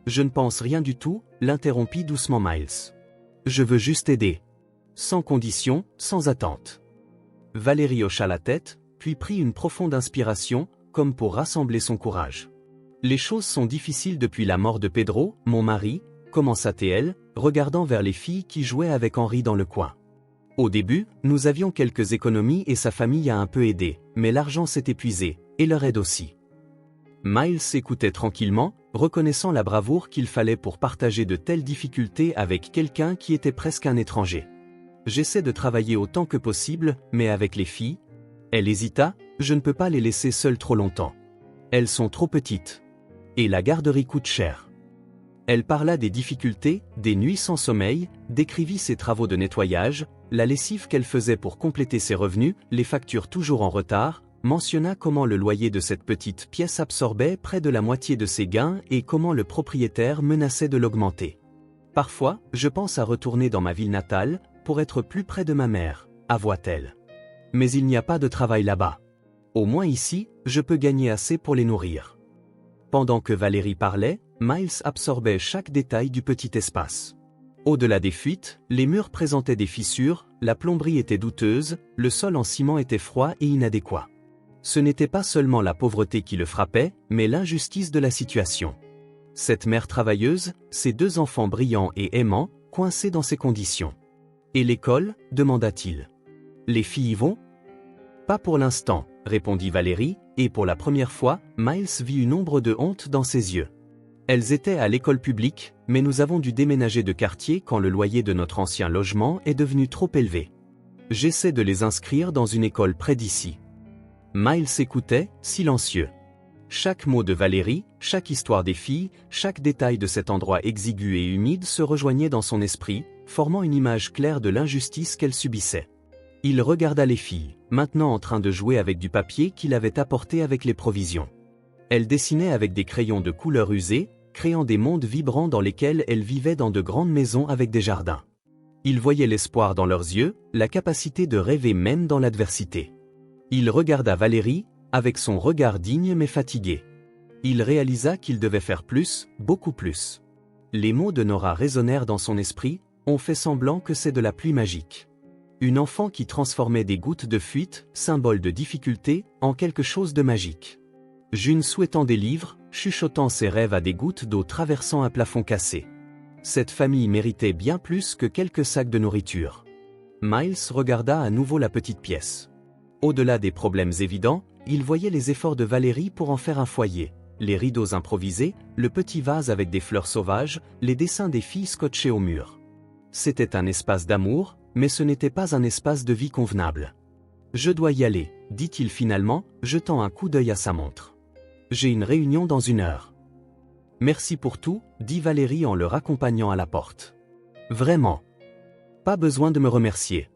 « Je ne pense rien du tout », l'interrompit doucement Miles. « Je veux juste aider. Sans condition, sans attente. » Valérie hocha la tête, puis prit une profonde inspiration, comme pour rassembler son courage. « Les choses sont difficiles depuis la mort de Pedro, mon mari, » commença-t-elle, regardant vers les filles qui jouaient avec Henri dans le coin. « Au début, nous avions quelques économies et sa famille a un peu aidé, mais l'argent s'est épuisé, et leur aide aussi. » Miles écoutait tranquillement, reconnaissant la bravoure qu'il fallait pour partager de telles difficultés avec quelqu'un qui était presque un étranger. « J'essaie de travailler autant que possible, mais avec les filles… » Elle hésita, « Je ne peux pas les laisser seules trop longtemps. Elles sont trop petites. Et la garderie coûte cher. » Elle parla des difficultés, des nuits sans sommeil, décrivit ses travaux de nettoyage, la lessive qu'elle faisait pour compléter ses revenus, les factures toujours en retard, mentionna comment le loyer de cette petite pièce absorbait près de la moitié de ses gains et comment le propriétaire menaçait de l'augmenter. « Parfois, je pense à retourner dans ma ville natale, pour être plus près de ma mère, » avoua-t-elle. « Mais il n'y a pas de travail là-bas. Au moins ici, je peux gagner assez pour les nourrir. » Pendant que Valérie parlait, Miles absorbait chaque détail du petit espace. Au-delà des fuites, les murs présentaient des fissures, la plomberie était douteuse, le sol en ciment était froid et inadéquat. Ce n'était pas seulement la pauvreté qui le frappait, mais l'injustice de la situation. Cette mère travailleuse, ses 2 enfants brillants et aimants, coincés dans ces conditions. « Et l'école » demanda-t-il. « Les filles y vont ?»« Pas pour l'instant », répondit Valérie, et pour la première fois, Miles vit une ombre de honte dans ses yeux. Elles étaient à l'école publique, mais nous avons dû déménager de quartier quand le loyer de notre ancien logement est devenu trop élevé. J'essaie de les inscrire dans une école près d'ici. Miles écoutait, silencieux. Chaque mot de Valérie, chaque histoire des filles, chaque détail de cet endroit exigu et humide se rejoignait dans son esprit, formant une image claire de l'injustice qu'elle subissait. Il regarda les filles, maintenant en train de jouer avec du papier qu'il avait apporté avec les provisions. Elles dessinaient avec des crayons de couleur usée, créant des mondes vibrants dans lesquels elles vivaient dans de grandes maisons avec des jardins. Il voyait l'espoir dans leurs yeux, la capacité de rêver même dans l'adversité. Il regarda Valérie, avec son regard digne mais fatigué. Il réalisa qu'il devait faire plus, beaucoup plus. Les mots de Nora résonnèrent dans son esprit, on fait semblant que c'est de la pluie magique. Une enfant qui transformait des gouttes de fuite, symbole de difficulté, en quelque chose de magique. June souhaitant des livres, chuchotant ses rêves à des gouttes d'eau traversant un plafond cassé. Cette famille méritait bien plus que quelques sacs de nourriture. Miles regarda à nouveau la petite pièce. Au-delà des problèmes évidents, il voyait les efforts de Valérie pour en faire un foyer, les rideaux improvisés, le petit vase avec des fleurs sauvages, les dessins des filles scotchés au mur. C'était un espace d'amour, mais ce n'était pas un espace de vie convenable. « Je dois y aller », dit-il finalement, jetant un coup d'œil à sa montre. « J'ai une réunion dans 1 heure. »« Merci pour tout », dit Valérie en le raccompagnant à la porte. « Vraiment. Pas besoin de me remercier. »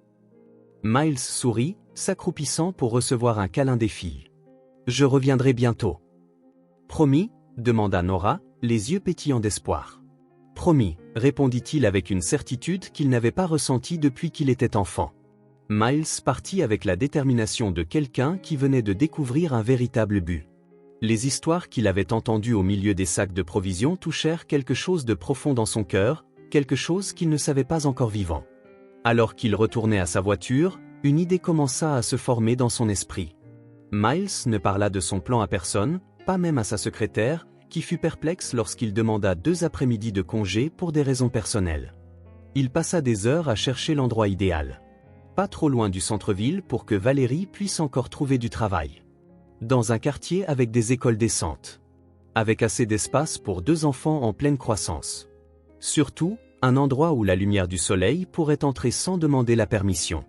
Miles sourit, s'accroupissant pour recevoir un câlin des filles. « Je reviendrai bientôt. »« Promis ?» demanda Nora, les yeux pétillants d'espoir. « Promis », répondit-il avec une certitude qu'il n'avait pas ressentie depuis qu'il était enfant. Miles partit avec la détermination de quelqu'un qui venait de découvrir un véritable but. Les histoires qu'il avait entendues au milieu des sacs de provisions touchèrent quelque chose de profond dans son cœur, quelque chose qu'il ne savait pas encore vivant. Alors qu'il retournait à sa voiture, une idée commença à se former dans son esprit. Miles ne parla de son plan à personne, pas même à sa secrétaire, qui fut perplexe lorsqu'il demanda 2 après-midi de congé pour des raisons personnelles. Il passa des heures à chercher l'endroit idéal. pas trop loin du centre-ville pour que Valérie puisse encore trouver du travail. Dans un quartier avec des écoles décentes. Avec assez d'espace pour 2 enfants en pleine croissance. Surtout, un endroit où la lumière du soleil pourrait entrer sans demander la permission.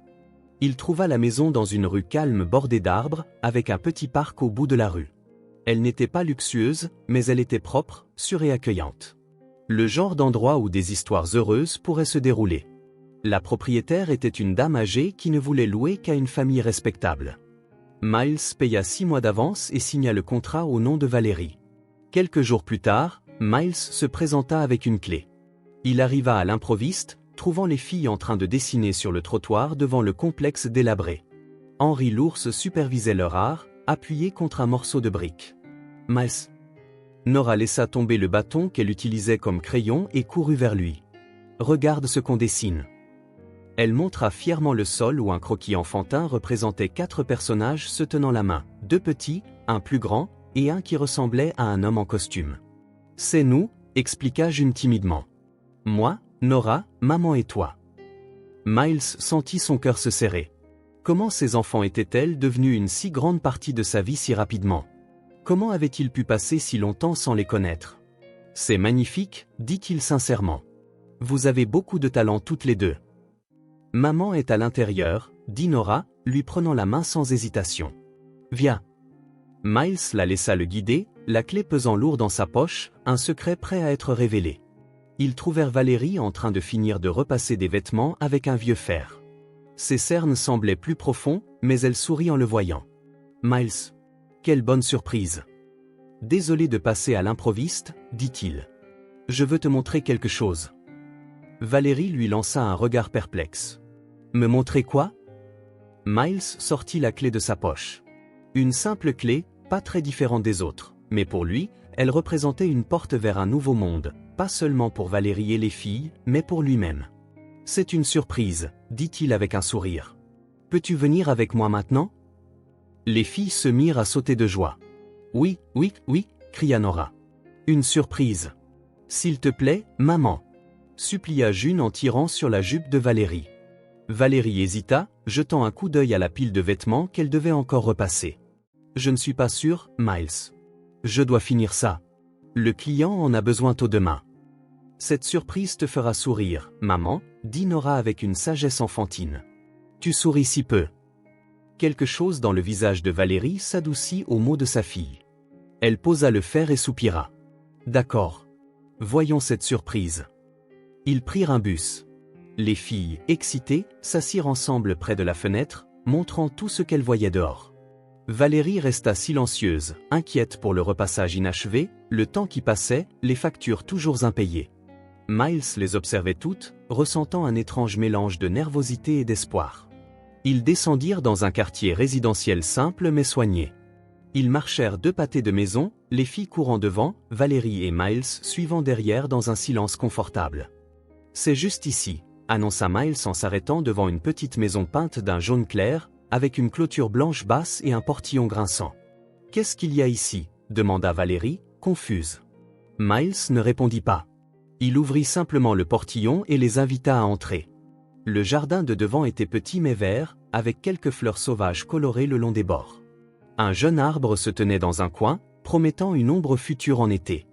Il trouva la maison dans une rue calme bordée d'arbres, avec un petit parc au bout de la rue. Elle n'était pas luxueuse, mais elle était propre, sûre et accueillante. Le genre d'endroit où des histoires heureuses pourraient se dérouler. La propriétaire était une dame âgée qui ne voulait louer qu'à une famille respectable. Miles paya 6 mois d'avance et signa le contrat au nom de Valérie. Quelques jours plus tard, Miles se présenta avec une clé. Il arriva à l'improviste, trouvant les filles en train de dessiner sur le trottoir devant le complexe délabré. Henri l'ours supervisait leur art, appuyé contre un morceau de brique. Miles. Nora laissa tomber le bâton qu'elle utilisait comme crayon et courut vers lui. Regarde ce qu'on dessine. Elle montra fièrement le sol où un croquis enfantin représentait 4 personnages se tenant la main, 2 petits, un plus grand, et un qui ressemblait à un homme en costume. C'est nous, expliqua June timidement. Moi, Nora, maman et toi. Miles sentit son cœur se serrer. Comment ces enfants étaient-elles devenus une si grande partie de sa vie si rapidement? Comment avait-il pu passer si longtemps sans les connaître? C'est magnifique, dit-il sincèrement. Vous avez beaucoup de talent toutes les deux. Maman est à l'intérieur, dit Nora, lui prenant la main sans hésitation. Viens. Miles la laissa le guider, la clé pesant lourd dans sa poche, un secret prêt à être révélé. Ils trouvèrent Valérie en train de finir de repasser des vêtements avec un vieux fer. Ses cernes semblaient plus profonds, mais elle sourit en le voyant. Miles. Quelle bonne surprise. Désolé de passer à l'improviste, dit-il. Je veux te montrer quelque chose. Valérie lui lança un regard perplexe. Me montrer quoi? Miles sortit la clé de sa poche. Une simple clé, pas très différente des autres, mais pour lui, elle représentait une porte vers un nouveau monde, pas seulement pour Valérie et les filles, mais pour lui-même. C'est une surprise, dit-il avec un sourire. Peux-tu venir avec moi maintenant? Les filles se mirent à sauter de joie. Oui, oui, oui, cria Nora. Une surprise. S'il te plaît, maman, supplia June en tirant sur la jupe de Valérie. Valérie hésita, jetant un coup d'œil à la pile de vêtements qu'elle devait encore repasser. Je ne suis pas sûre, Miles. Je dois finir ça. Le client en a besoin tôt demain. Cette surprise te fera sourire, maman, dit Nora avec une sagesse enfantine. Tu souris si peu. Quelque chose dans le visage de Valérie s'adoucit aux mots de sa fille. Elle posa le fer et soupira. D'accord. Voyons cette surprise. Ils prirent un bus. Les filles, excitées, s'assirent ensemble près de la fenêtre, montrant tout ce qu'elles voyaient dehors. Valérie resta silencieuse, inquiète pour le repassage inachevé, le temps qui passait, les factures toujours impayées. Miles les observait toutes, ressentant un étrange mélange de nervosité et d'espoir. Ils descendirent dans un quartier résidentiel simple mais soigné. Ils marchèrent 2 pâtés de maison, les filles courant devant, Valérie et Miles suivant derrière dans un silence confortable. C'est juste ici, annonça Miles en s'arrêtant devant une petite maison peinte d'un jaune clair, avec une clôture blanche basse et un portillon grinçant. Qu'est-ce qu'il y a ici? Demanda Valérie, confuse. Miles ne répondit pas. Il ouvrit simplement le portillon et les invita à entrer. Le jardin de devant était petit mais vert, avec quelques fleurs sauvages colorées le long des bords. Un jeune arbre se tenait dans un coin, promettant une ombre future en été.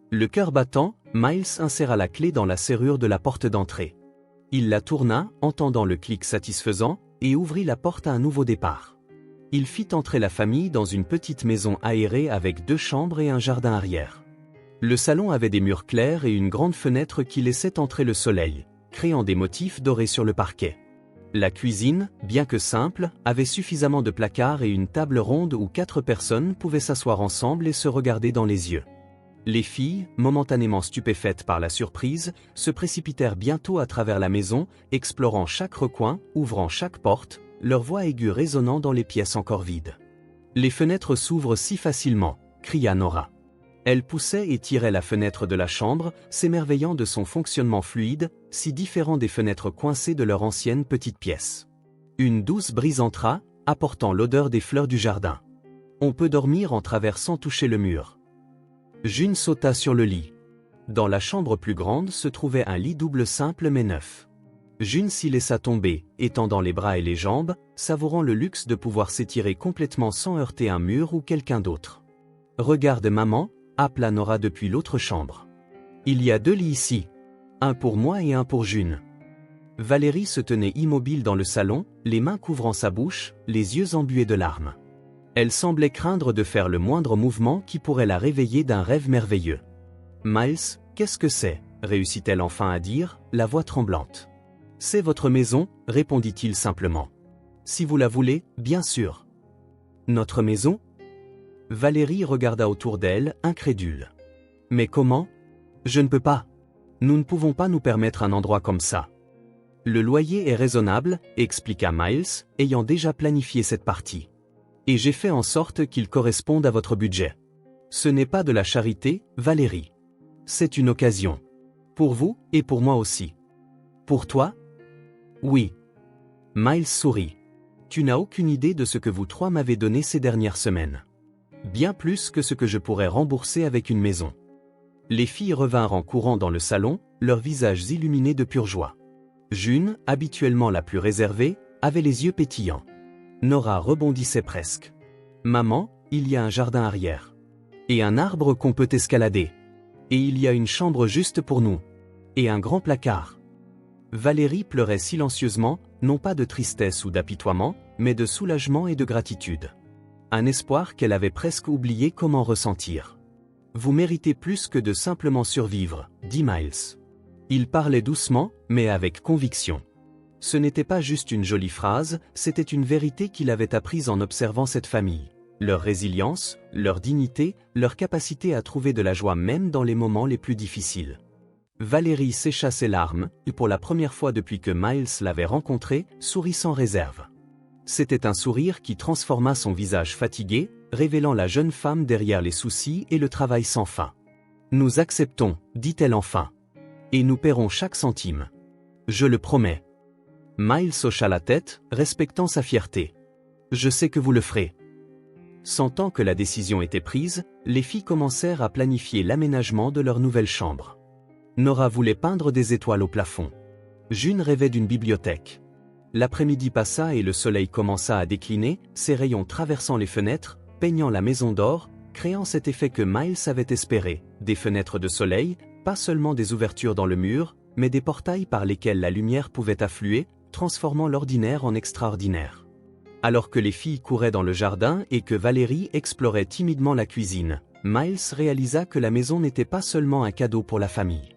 Le cœur battant, Miles inséra la clé dans la serrure de la porte d'entrée. Il la tourna, entendant le clic satisfaisant, et ouvrit la porte à un nouveau départ. Il fit entrer la famille dans une petite maison aérée avec 2 chambres et un jardin arrière. Le salon avait des murs clairs et une grande fenêtre qui laissait entrer le soleil, créant des motifs dorés sur le parquet. La cuisine, bien que simple, avait suffisamment de placards et une table ronde où 4 personnes pouvaient s'asseoir ensemble et se regarder dans les yeux. Les filles, momentanément stupéfaites par la surprise, se précipitèrent bientôt à travers la maison, explorant chaque recoin, ouvrant chaque porte, leur voix aiguë résonnant dans les pièces encore vides. Les fenêtres s'ouvrent si facilement, cria Nora. Elle poussait et tirait la fenêtre de la chambre, s'émerveillant de son fonctionnement fluide, si différent des fenêtres coincées de leur ancienne petite pièce. Une douce brise entra, apportant l'odeur des fleurs du jardin. On peut dormir en traversant toucher le mur. June sauta sur le lit. Dans la chambre plus grande se trouvait un lit double simple mais neuf. June s'y laissa tomber, étendant les bras et les jambes, savourant le luxe de pouvoir s'étirer complètement sans heurter un mur ou quelqu'un d'autre. « Regarde maman », appela Nora depuis l'autre chambre. « Il y a 2 lits ici. Un pour moi et un pour June. » Valérie se tenait immobile dans le salon, les mains couvrant sa bouche, les yeux embués de larmes. Elle semblait craindre de faire le moindre mouvement qui pourrait la réveiller d'un rêve merveilleux. « Miles, qu'est-ce que c'est ?» réussit-elle enfin à dire, la voix tremblante. « C'est votre maison » répondit-il simplement. « Si vous la voulez, bien sûr. »« Notre maison ?» Valérie regarda autour d'elle, incrédule. « Mais comment ? Je ne peux pas. Nous ne pouvons pas nous permettre un endroit comme ça. » « Le loyer est raisonnable, expliqua Miles, ayant déjà planifié cette partie. « Et j'ai fait en sorte qu'il corresponde à votre budget. Ce n'est pas de la charité, Valérie. C'est une occasion. Pour vous, et pour moi aussi. » « Pour toi ? » ?»« Oui. » Miles sourit. « Tu n'as aucune idée de ce que vous 3 m'avez donné ces dernières semaines. Bien plus que ce que je pourrais rembourser avec une maison. » Les filles revinrent en courant dans le salon, leurs visages illuminés de pure joie. June, habituellement la plus réservée, avait les yeux pétillants. Nora rebondissait presque. « Maman, il y a un jardin arrière. Et un arbre qu'on peut escalader. Et il y a une chambre juste pour nous. Et un grand placard. » Valérie pleurait silencieusement, non pas de tristesse ou d'apitoiement, mais de soulagement et de gratitude. Un espoir qu'elle avait presque oublié comment ressentir. « Vous méritez plus que de simplement survivre, » dit Miles. Il parlait doucement, mais avec conviction. Ce n'était pas juste une jolie phrase, c'était une vérité qu'il avait apprise en observant cette famille. Leur résilience, leur dignité, leur capacité à trouver de la joie même dans les moments les plus difficiles. Valérie sécha ses larmes, et pour la première fois depuis que Miles l'avait rencontré, sourit sans réserve. C'était un sourire qui transforma son visage fatigué, révélant la jeune femme derrière les soucis et le travail sans fin. « Nous acceptons, dit-elle enfin. Et nous paierons chaque centime. Je le promets. » Miles hocha la tête, respectant sa fierté. « Je sais que vous le ferez. » Sentant que la décision était prise, les filles commencèrent à planifier l'aménagement de leur nouvelle chambre. Nora voulait peindre des étoiles au plafond. June rêvait d'une bibliothèque. L'après-midi passa et le soleil commença à décliner, ses rayons traversant les fenêtres, peignant la maison d'or, créant cet effet que Miles avait espéré, des fenêtres de soleil, pas seulement des ouvertures dans le mur, mais des portails par lesquels la lumière pouvait affluer, transformant l'ordinaire en extraordinaire. Alors que les filles couraient dans le jardin et que Valérie explorait timidement la cuisine, Miles réalisa que la maison n'était pas seulement un cadeau pour la famille.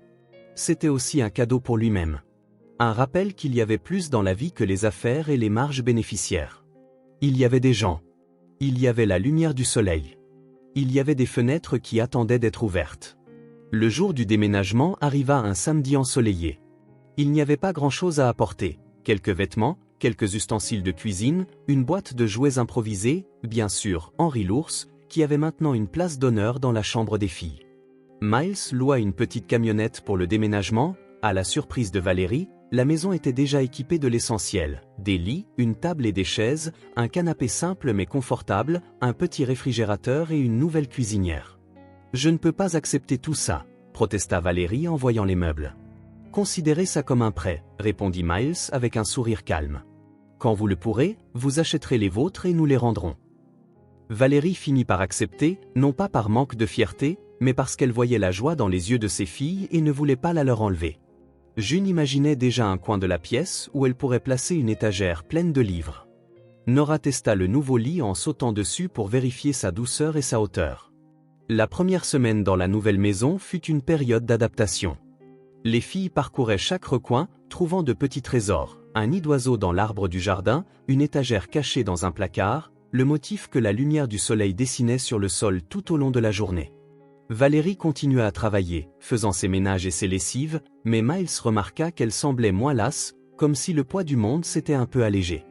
C'était aussi un cadeau pour lui-même. Un rappel qu'il y avait plus dans la vie que les affaires et les marges bénéficiaires. Il y avait des gens. Il y avait la lumière du soleil. Il y avait des fenêtres qui attendaient d'être ouvertes. Le jour du déménagement arriva un samedi ensoleillé. Il n'y avait pas grand-chose à apporter, quelques vêtements, quelques ustensiles de cuisine, une boîte de jouets improvisés, bien sûr, Henri l'ours, qui avait maintenant une place d'honneur dans la chambre des filles. Miles loua une petite camionnette pour le déménagement. À la surprise de Valérie, la maison était déjà équipée de l'essentiel, des lits, une table et des chaises, un canapé simple mais confortable, un petit réfrigérateur et une nouvelle cuisinière. « Je ne peux pas accepter tout ça », protesta Valérie en voyant les meubles. « Considérez ça comme un prêt », répondit Miles avec un sourire calme. « Quand vous le pourrez, vous achèterez les vôtres et nous les rendrons. » Valérie finit par accepter, non pas par manque de fierté, mais parce qu'elle voyait la joie dans les yeux de ses filles et ne voulait pas la leur enlever. June imaginait déjà un coin de la pièce où elle pourrait placer une étagère pleine de livres. Nora testa le nouveau lit en sautant dessus pour vérifier sa douceur et sa hauteur. La première semaine dans la nouvelle maison fut une période d'adaptation. Les filles parcouraient chaque recoin, trouvant de petits trésors, un nid d'oiseau dans l'arbre du jardin, une étagère cachée dans un placard, le motif que la lumière du soleil dessinait sur le sol tout au long de la journée. Valérie continua à travailler, faisant ses ménages et ses lessives, mais Miles remarqua qu'elle semblait moins lasse, comme si le poids du monde s'était un peu allégé.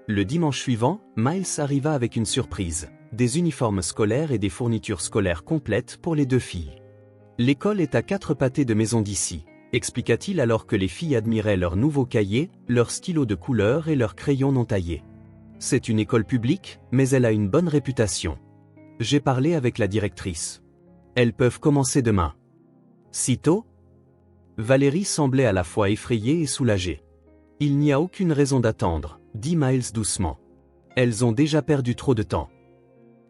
Le dimanche suivant, Miles arriva avec une surprise. Des uniformes scolaires et des fournitures scolaires complètes pour les 2 filles. « L'école est à 4 pâtés de maison d'ici », expliqua-t-il alors que les filles admiraient leurs nouveaux cahiers, leurs stylos de couleur et leurs crayons non taillés. « C'est une école publique, mais elle a une bonne réputation. J'ai parlé avec la directrice. Elles peuvent commencer demain. » « Si tôt ?» Valérie semblait à la fois effrayée et soulagée. Il n'y a aucune raison d'attendre, dit Miles doucement. Elles ont déjà perdu trop de temps.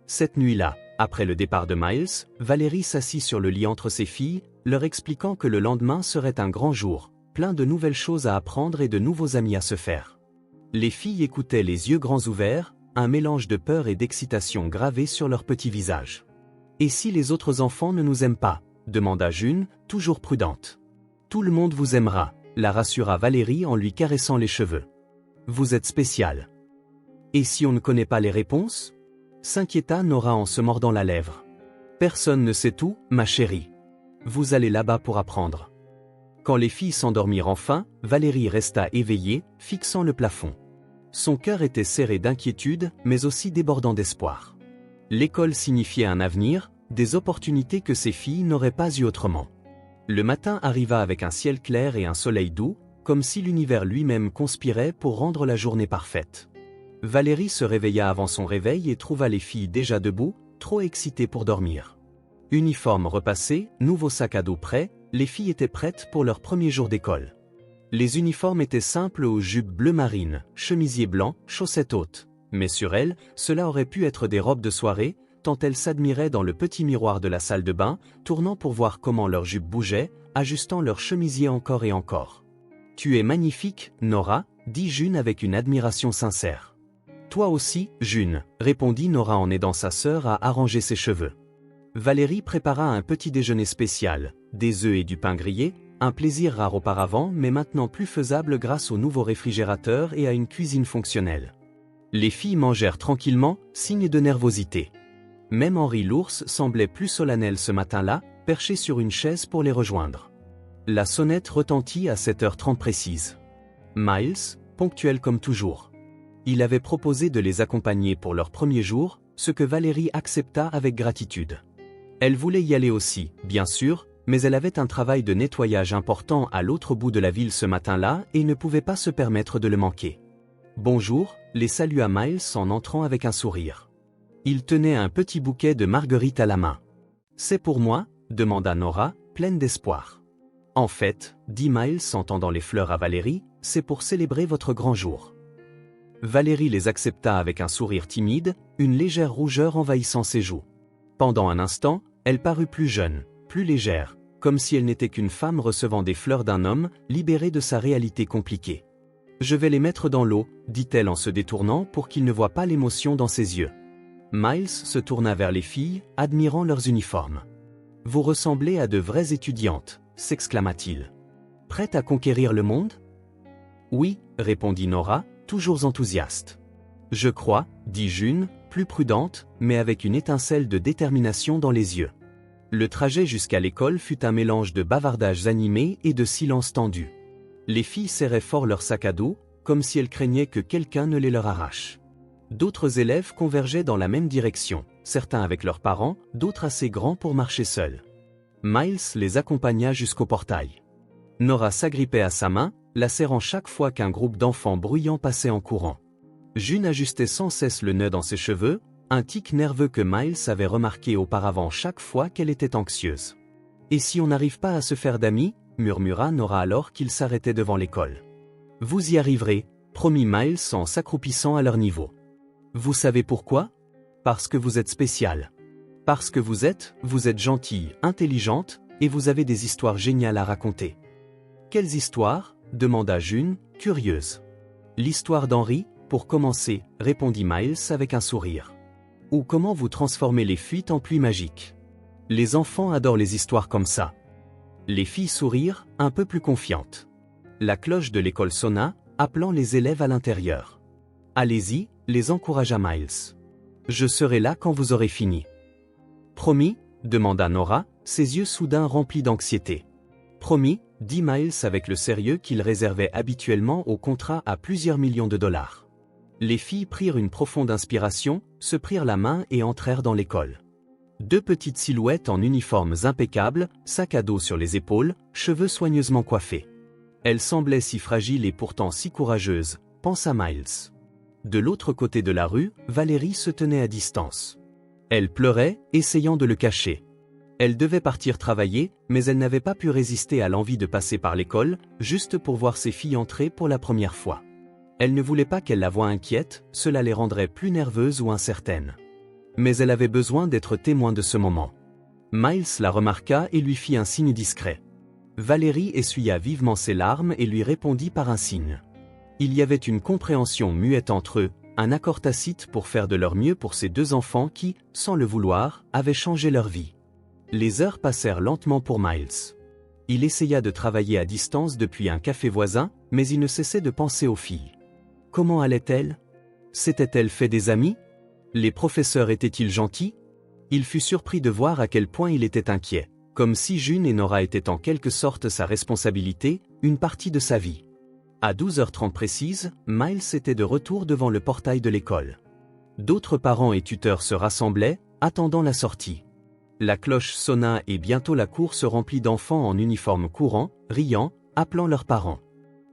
Cette nuit-là, après le départ de Miles, Valérie s'assit sur le lit entre ses filles, leur expliquant que le lendemain serait un grand jour, plein de nouvelles choses à apprendre et de nouveaux amis à se faire. Les filles écoutaient les yeux grands ouverts, un mélange de peur et d'excitation gravé sur leurs petits visages. « Et si les autres enfants ne nous aiment pas ?» demanda June, toujours prudente. « Tout le monde vous aimera », la rassura Valérie en lui caressant les cheveux. « Vous êtes spécial. »« Et si on ne connaît pas les réponses ?» s'inquiéta Nora en se mordant la lèvre. « Personne ne sait tout, ma chérie. Vous allez là-bas pour apprendre. » Quand les filles s'endormirent enfin, Valérie resta éveillée, fixant le plafond. Son cœur était serré d'inquiétude, mais aussi débordant d'espoir. L'école signifiait un avenir, des opportunités que ses filles n'auraient pas eues autrement. Le matin arriva avec un ciel clair et un soleil doux, comme si l'univers lui-même conspirait pour rendre la journée parfaite. Valérie se réveilla avant son réveil et trouva les filles déjà debout, trop excitées pour dormir. Uniforme repassé, nouveau sac à dos prêt, les filles étaient prêtes pour leur premier jour d'école. Les uniformes étaient simples aux jupes bleu marine, chemisier blanc, chaussettes hautes. Mais sur elles, cela aurait pu être des robes de soirée, tant elles s'admiraient dans le petit miroir de la salle de bain, tournant pour voir comment leurs jupes bougeaient, ajustant leur chemisier encore et encore. « Tu es magnifique, Nora », dit June avec une admiration sincère. « Toi aussi, June », répondit Nora en aidant sa sœur à arranger ses cheveux. Valérie prépara un petit déjeuner spécial, des œufs et du pain grillé, un plaisir rare auparavant mais maintenant plus faisable grâce au nouveau réfrigérateur et à une cuisine fonctionnelle. Les filles mangèrent tranquillement, signe de nervosité. Même Henri l'ours semblait plus solennel ce matin-là, perché sur une chaise pour les rejoindre. La sonnette retentit à 7h30 précise. Miles, ponctuel comme toujours. Il avait proposé de les accompagner pour leur premier jour, ce que Valérie accepta avec gratitude. Elle voulait y aller aussi, bien sûr, mais elle avait un travail de nettoyage important à l'autre bout de la ville ce matin-là et ne pouvait pas se permettre de le manquer. « Bonjour », les salua Miles en entrant avec un sourire. Il tenait un petit bouquet de marguerites à la main. « C'est pour moi ?» demanda Nora, pleine d'espoir. « En fait, dit Miles en tendant les fleurs à Valérie, c'est pour célébrer votre grand jour. » Valérie les accepta avec un sourire timide, une légère rougeur envahissant ses joues. Pendant un instant, elle parut plus jeune, plus légère, comme si elle n'était qu'une femme recevant des fleurs d'un homme, libérée de sa réalité compliquée. « Je vais les mettre dans l'eau, dit-elle en se détournant pour qu'il ne voie pas l'émotion dans ses yeux. Miles se tourna vers les filles, admirant leurs uniformes. « Vous ressemblez à de vraies étudiantes, s'exclama-t-il. Prête à conquérir le monde ? » Oui, répondit Nora, toujours enthousiaste. Je crois, dit June, plus prudente, mais avec une étincelle de détermination dans les yeux. Le trajet jusqu'à l'école fut un mélange de bavardages animés et de silence tendu. Les filles serraient fort leurs sacs à dos, comme si elles craignaient que quelqu'un ne les leur arrache. D'autres élèves convergeaient dans la même direction, certains avec leurs parents, d'autres assez grands pour marcher seuls. Miles les accompagna jusqu'au portail. Nora s'agrippait à sa main, la serrant chaque fois qu'un groupe d'enfants bruyants passait en courant. June ajustait sans cesse le nœud dans ses cheveux, un tic nerveux que Miles avait remarqué auparavant chaque fois qu'elle était anxieuse. « Et si on n'arrive pas à se faire d'amis ?» murmura Nora alors qu'ils s'arrêtaient devant l'école. « Vous y arriverez », promit Miles en s'accroupissant à leur niveau. « Vous savez pourquoi ? Parce que vous êtes spécial. Parce que vous êtes gentille, intelligente, et vous avez des histoires géniales à raconter. » « Quelles histoires ?» demanda June, curieuse. « L'histoire d'Henri, pour commencer, répondit Miles avec un sourire. Ou comment vous transformez les fuites en pluie magique. Les enfants adorent les histoires comme ça. » Les filles sourirent, un peu plus confiantes. La cloche de l'école sonna, appelant les élèves à l'intérieur. « Allez-y », les encouragea Miles. « Je serai là quand vous aurez fini. »« Promis ?» demanda Nora, ses yeux soudain remplis d'anxiété. « Promis », dit Miles avec le sérieux qu'il réservait habituellement aux contrats à plusieurs millions de dollars. Les filles prirent une profonde inspiration, se prirent la main et entrèrent dans l'école. Deux petites silhouettes en uniformes impeccables, sac à dos sur les épaules, cheveux soigneusement coiffés. Elles semblaient si fragiles et pourtant si courageuses, pensa Miles. De l'autre côté de la rue, Valérie se tenait à distance. Elle pleurait, essayant de le cacher. Elle devait partir travailler, mais elle n'avait pas pu résister à l'envie de passer par l'école, juste pour voir ses filles entrer pour la première fois. Elle ne voulait pas qu'elle la voie inquiète, cela les rendrait plus nerveuses ou incertaines. Mais elle avait besoin d'être témoin de ce moment. Miles la remarqua et lui fit un signe discret. Valérie essuya vivement ses larmes et lui répondit par un signe. Il y avait une compréhension muette entre eux, un accord tacite pour faire de leur mieux pour ces deux enfants qui, sans le vouloir, avaient changé leur vie. Les heures passèrent lentement pour Miles. Il essaya de travailler à distance depuis un café voisin, mais il ne cessait de penser aux filles. Comment allait-elle? S'était-elle fait des amis? Les professeurs étaient-ils gentils? Il fut surpris de voir à quel point il était inquiet, comme si June et Nora étaient en quelque sorte sa responsabilité, une partie de sa vie. À 12h30 précises, Miles était de retour devant le portail de l'école. D'autres parents et tuteurs se rassemblaient, attendant la sortie. La cloche sonna et bientôt la cour se remplit d'enfants en uniforme courant, riant, appelant leurs parents.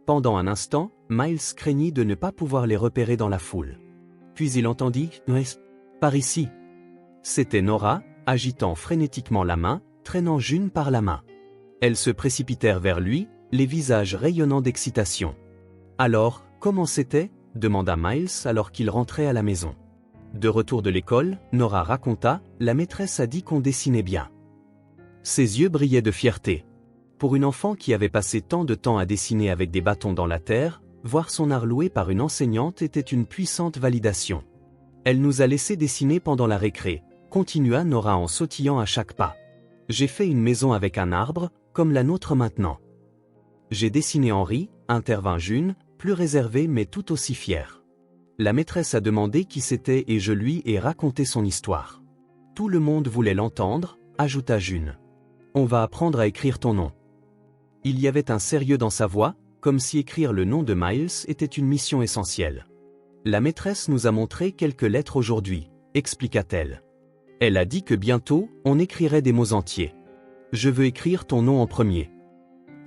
Pendant un instant, Miles craignit de ne pas pouvoir les repérer dans la foule. Puis il entendit « Ouais, par ici ». C'était Nora, agitant frénétiquement la main, traînant June par la main. Elles se précipitèrent vers lui, les visages rayonnants d'excitation. « Alors, comment c'était » demanda Miles alors qu'il rentrait à la maison. De retour de l'école, Nora raconta, la maîtresse a dit qu'on dessinait bien. Ses yeux brillaient de fierté. Pour une enfant qui avait passé tant de temps à dessiner avec des bâtons dans la terre, voir son art loué par une enseignante était une puissante validation. Elle nous a laissé dessiner pendant la récré, continua Nora en sautillant à chaque pas. J'ai fait une maison avec un arbre, comme la nôtre maintenant. J'ai dessiné Henri, intervint June, plus réservée mais tout aussi fière. La maîtresse a demandé qui c'était et je lui ai raconté son histoire. Tout le monde voulait l'entendre, ajouta June. On va apprendre à écrire ton nom. Il y avait un sérieux dans sa voix, comme si écrire le nom de Miles était une mission essentielle. La maîtresse nous a montré quelques lettres aujourd'hui, expliqua-t-elle. Elle a dit que bientôt, on écrirait des mots entiers. Je veux écrire ton nom en premier.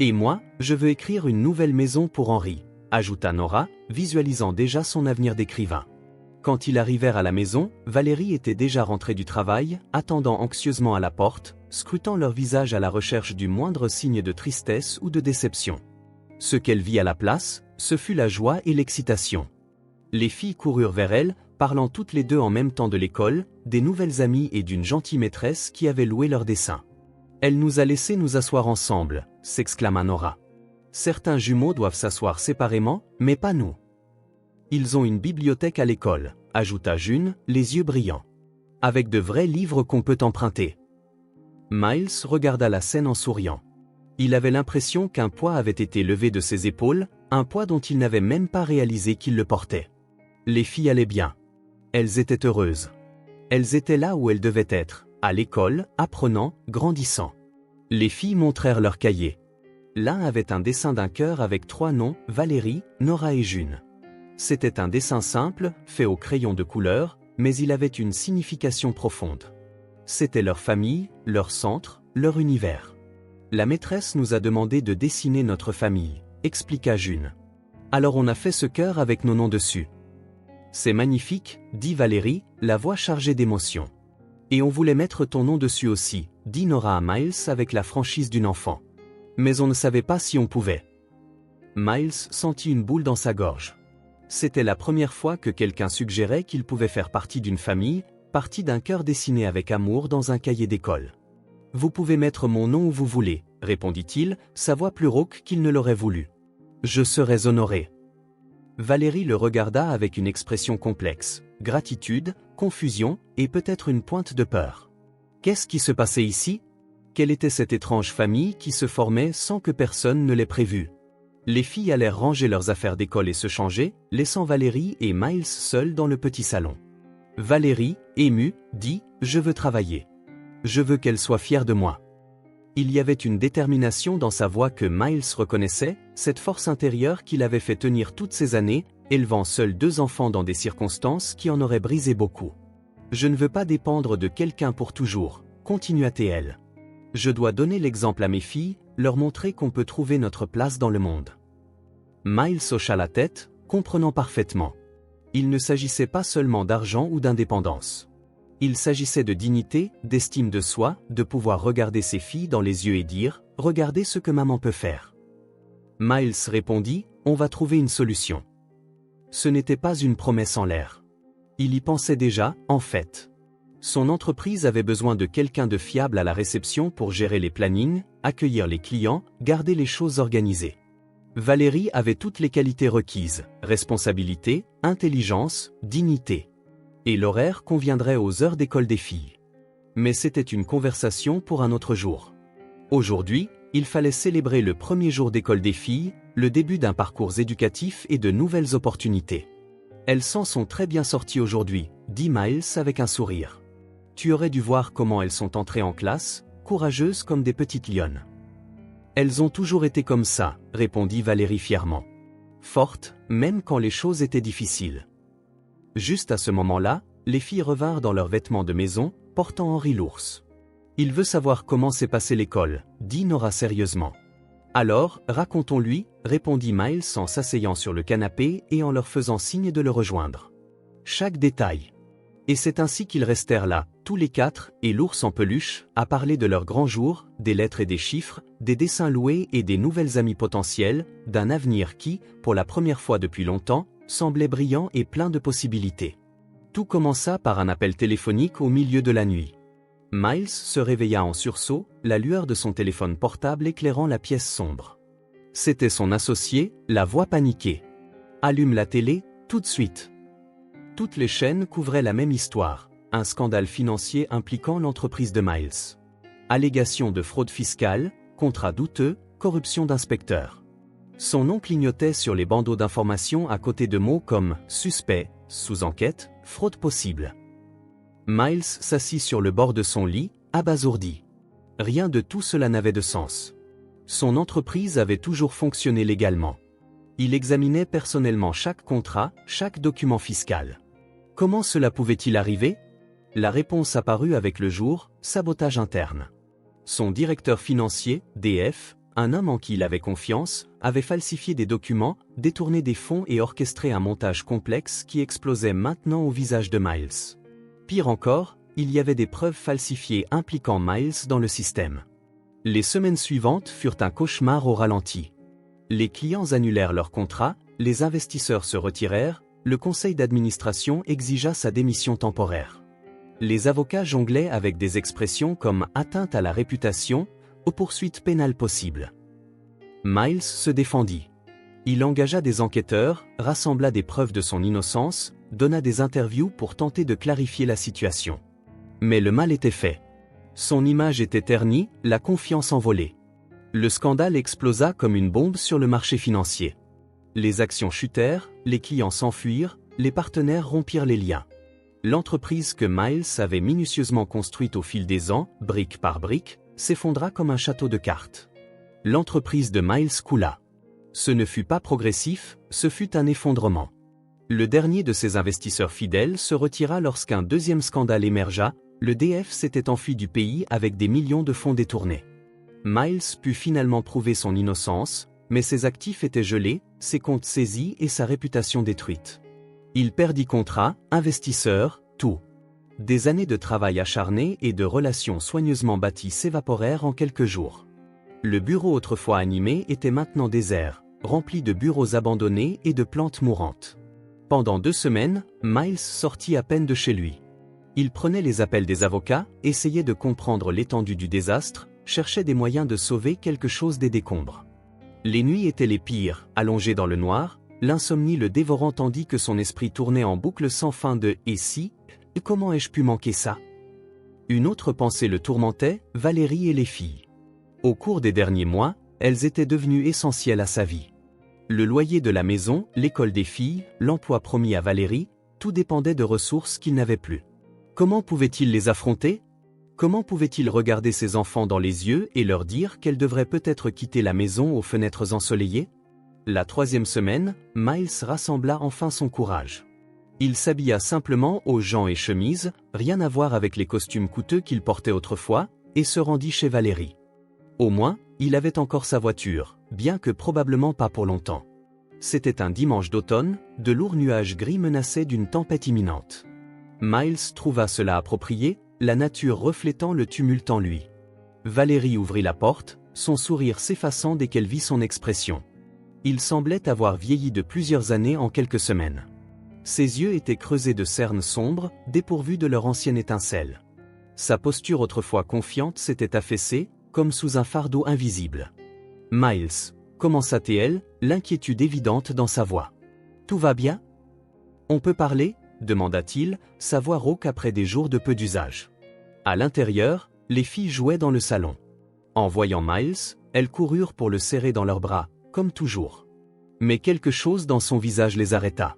Et moi, je veux écrire une nouvelle maison pour Henri, ajouta Nora, visualisant déjà son avenir d'écrivain. Quand ils arrivèrent à la maison, Valérie était déjà rentrée du travail, attendant anxieusement à la porte, scrutant leur visage à la recherche du moindre signe de tristesse ou de déception. Ce qu'elle vit à la place, ce fut la joie et l'excitation. Les filles coururent vers elle, parlant toutes les deux en même temps de l'école, des nouvelles amies et d'une gentille maîtresse qui avait loué leur dessin. Elle nous a laissé nous asseoir ensemble, s'exclama Nora. Certains jumeaux doivent s'asseoir séparément, mais pas nous. Ils ont une bibliothèque à l'école, ajouta June, les yeux brillants. Avec de vrais livres qu'on peut emprunter. Miles regarda la scène en souriant. Il avait l'impression qu'un poids avait été levé de ses épaules, un poids dont il n'avait même pas réalisé qu'il le portait. Les filles allaient bien. Elles étaient heureuses. Elles étaient là où elles devaient être, à l'école, apprenant, grandissant. Les filles montrèrent leurs cahiers. L'un avait un dessin d'un cœur avec 3 noms, Valérie, Nora et June. C'était un dessin simple, fait au crayon de couleur, mais il avait une signification profonde. C'était leur famille, leur centre, leur univers. La maîtresse nous a demandé de dessiner notre famille, expliqua June. Alors on a fait ce cœur avec nos noms dessus. C'est magnifique, dit Valérie, la voix chargée d'émotion. Et on voulait mettre ton nom dessus aussi, dit Nora à Miles avec la franchise d'une enfant. Mais on ne savait pas si on pouvait. Miles sentit une boule dans sa gorge. C'était la première fois que quelqu'un suggérait qu'il pouvait faire partie d'une famille, partie d'un cœur dessiné avec amour dans un cahier d'école. Vous pouvez mettre mon nom où vous voulez, répondit-il, sa voix plus rauque qu'il ne l'aurait voulu. Je serais honoré. Valérie le regarda avec une expression complexe, gratitude, confusion et peut-être une pointe de peur. Qu'est-ce qui se passait ici? Quelle était cette étrange famille qui se formait sans que personne ne l'ait prévue? Les filles allèrent ranger leurs affaires d'école et se changer, laissant Valérie et Miles seuls dans le petit salon. Valérie, émue, dit « Je veux travailler. Je veux qu'elle soit fière de moi. » Il y avait une détermination dans sa voix que Miles reconnaissait, cette force intérieure qui l'avait fait tenir toutes ces années, élevant seuls 2 enfants dans des circonstances qui en auraient brisé beaucoup. « Je ne veux pas dépendre de quelqu'un pour toujours, » continua-t-elle. « Je dois donner l'exemple à mes filles, leur montrer qu'on peut trouver notre place dans le monde. » Miles hocha la tête, comprenant parfaitement. Il ne s'agissait pas seulement d'argent ou d'indépendance. Il s'agissait de dignité, d'estime de soi, de pouvoir regarder ses filles dans les yeux et dire « Regardez ce que maman peut faire ». Miles répondit « On va trouver une solution ». Ce n'était pas une promesse en l'air. Il y pensait déjà, en fait. Son entreprise avait besoin de quelqu'un de fiable à la réception pour gérer les plannings, accueillir les clients, garder les choses organisées. Valérie avait toutes les qualités requises, responsabilité, intelligence, dignité. Et l'horaire conviendrait aux heures d'école des filles. Mais c'était une conversation pour un autre jour. Aujourd'hui, il fallait célébrer le premier jour d'école des filles, le début d'un parcours éducatif et de nouvelles opportunités. Elles s'en sont très bien sorties aujourd'hui, dit Miles avec un sourire. Tu aurais dû voir comment elles sont entrées en classe, courageuses comme des petites lionnes. Elles ont toujours été comme ça, répondit Valérie fièrement. Fortes, même quand les choses étaient difficiles. Juste à ce moment-là, les filles revinrent dans leurs vêtements de maison, portant Henri l'ours. Il veut savoir comment s'est passée l'école, dit Nora sérieusement. Alors, racontons-lui, répondit Miles en s'asseyant sur le canapé et en leur faisant signe de le rejoindre. Chaque détail. Et c'est ainsi qu'ils restèrent là, tous les quatre, et l'ours en peluche, à parler de leur grand jour, des lettres et des chiffres, des dessins loués et des nouvelles amies potentielles, d'un avenir qui, pour la première fois depuis longtemps, semblait brillant et plein de possibilités. Tout commença par un appel téléphonique au milieu de la nuit. Miles se réveilla en sursaut, la lueur de son téléphone portable éclairant la pièce sombre. C'était son associé, la voix paniquée. « Allume la télé, tout de suite !» Toutes les chaînes couvraient la même histoire, un scandale financier impliquant l'entreprise de Miles. Allégations de fraude fiscale, contrats douteux, corruption d'inspecteurs. Son nom clignotait sur les bandeaux d'information à côté de mots comme « suspect »,« sous enquête »,« fraude possible ». Miles s'assit sur le bord de son lit, abasourdi. Rien de tout cela n'avait de sens. Son entreprise avait toujours fonctionné légalement. Il examinait personnellement chaque contrat, chaque document fiscal. Comment cela pouvait-il arriver? La réponse apparut avec le jour, sabotage interne. Son directeur financier, DF, un homme en qui il avait confiance, avait falsifié des documents, détourné des fonds et orchestré un montage complexe qui explosait maintenant au visage de Miles. Pire encore, il y avait des preuves falsifiées impliquant Miles dans le système. Les semaines suivantes furent un cauchemar au ralenti. Les clients annulèrent leurs contrats, les investisseurs se retirèrent, le conseil d'administration exigea sa démission temporaire. Les avocats jonglaient avec des expressions comme « atteinte à la réputation » ou « poursuite pénale possible ». Miles se défendit. Il engagea des enquêteurs, rassembla des preuves de son innocence, donna des interviews pour tenter de clarifier la situation. Mais le mal était fait. Son image était ternie, la confiance envolée. Le scandale explosa comme une bombe sur le marché financier. Les actions chutèrent, les clients s'enfuirent, les partenaires rompirent les liens. L'entreprise que Miles avait minutieusement construite au fil des ans, brique par brique, s'effondra comme un château de cartes. L'entreprise de Miles coula. Ce ne fut pas progressif, ce fut un effondrement. Le dernier de ses investisseurs fidèles se retira lorsqu'un deuxième scandale émergea, le DF s'était enfui du pays avec des millions de fonds détournés. Miles put finalement prouver son innocence, mais ses actifs étaient gelés, ses comptes saisis et sa réputation détruite. Il perdit contrat, investisseurs, tout. Des années de travail acharné et de relations soigneusement bâties s'évaporèrent en quelques jours. Le bureau autrefois animé était maintenant désert, rempli de bureaux abandonnés et de plantes mourantes. Pendant 2 semaines, Miles sortit à peine de chez lui. Il prenait les appels des avocats, essayait de comprendre l'étendue du désastre, cherchait des moyens de sauver quelque chose des décombres. Les nuits étaient les pires, allongé dans le noir, l'insomnie le dévorant tandis que son esprit tournait en boucle sans fin de « et si ?» et « comment ai-je pu manquer ça ?» Une autre pensée le tourmentait, Valérie et les filles. Au cours des derniers mois, elles étaient devenues essentielles à sa vie. Le loyer de la maison, l'école des filles, l'emploi promis à Valérie, tout dépendait de ressources qu'il n'avait plus. Comment pouvait-il les affronter? Comment pouvait-il regarder ses enfants dans les yeux et leur dire qu'elles devraient peut-être quitter la maison aux fenêtres ensoleillées? La 3e semaine, Miles rassembla enfin son courage. Il s'habilla simplement aux gants et chemises, rien à voir avec les costumes coûteux qu'il portait autrefois, et se rendit chez Valérie. Au moins, il avait encore sa voiture, bien que probablement pas pour longtemps. C'était un dimanche d'automne, de lourds nuages gris menaçaient d'une tempête imminente. Miles trouva cela approprié, la nature reflétant le tumulte en lui. Valérie ouvrit la porte, son sourire s'effaçant dès qu'elle vit son expression. Il semblait avoir vieilli de plusieurs années en quelques semaines. Ses yeux étaient creusés de cernes sombres, dépourvus de leur ancienne étincelle. Sa posture autrefois confiante s'était affaissée, comme sous un fardeau invisible. « Miles » commença-t-elle, l'inquiétude évidente dans sa voix. « Tout va bien ? On peut parler ?» demanda-t-il, sa voix rauque après des jours de peu d'usage. À l'intérieur, les filles jouaient dans le salon. En voyant Miles, elles coururent pour le serrer dans leurs bras, comme toujours. Mais quelque chose dans son visage les arrêta.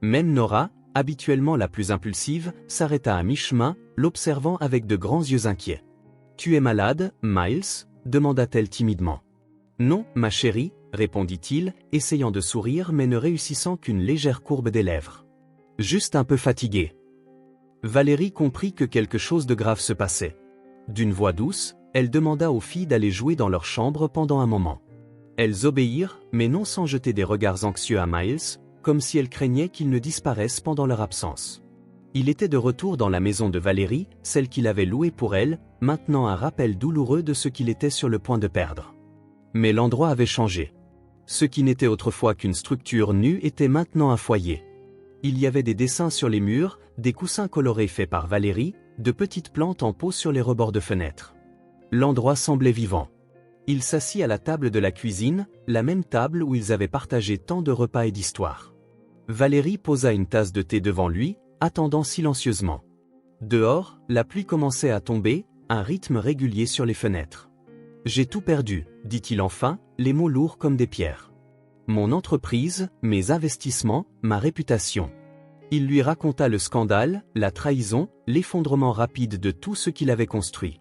Même Nora, habituellement la plus impulsive, s'arrêta à mi-chemin, l'observant avec de grands yeux inquiets. « Tu es malade, Miles » demanda-t-elle timidement. « Non, ma chérie » répondit-il, essayant de sourire mais ne réussissant qu'une légère courbe des lèvres. « Juste un peu fatigué. » Valérie comprit que quelque chose de grave se passait. D'une voix douce, elle demanda aux filles d'aller jouer dans leur chambre pendant un moment. Elles obéirent, mais non sans jeter des regards anxieux à Miles, comme si elles craignaient qu'il ne disparaisse pendant leur absence. Il était de retour dans la maison de Valérie, celle qu'il avait louée pour elle, maintenant un rappel douloureux de ce qu'il était sur le point de perdre. Mais l'endroit avait changé. Ce qui n'était autrefois qu'une structure nue était maintenant un foyer. Il y avait des dessins sur les murs, des coussins colorés faits par Valérie, de petites plantes en pot sur les rebords de fenêtres. L'endroit semblait vivant. Il s'assit à la table de la cuisine, la même table où ils avaient partagé tant de repas et d'histoires. Valérie posa une tasse de thé devant lui, attendant silencieusement. Dehors, la pluie commençait à tomber, un rythme régulier sur les fenêtres. « J'ai tout perdu » dit-il enfin, les mots lourds comme des pierres. « Mon entreprise, mes investissements, ma réputation. » Il lui raconta le scandale, la trahison, l'effondrement rapide de tout ce qu'il avait construit.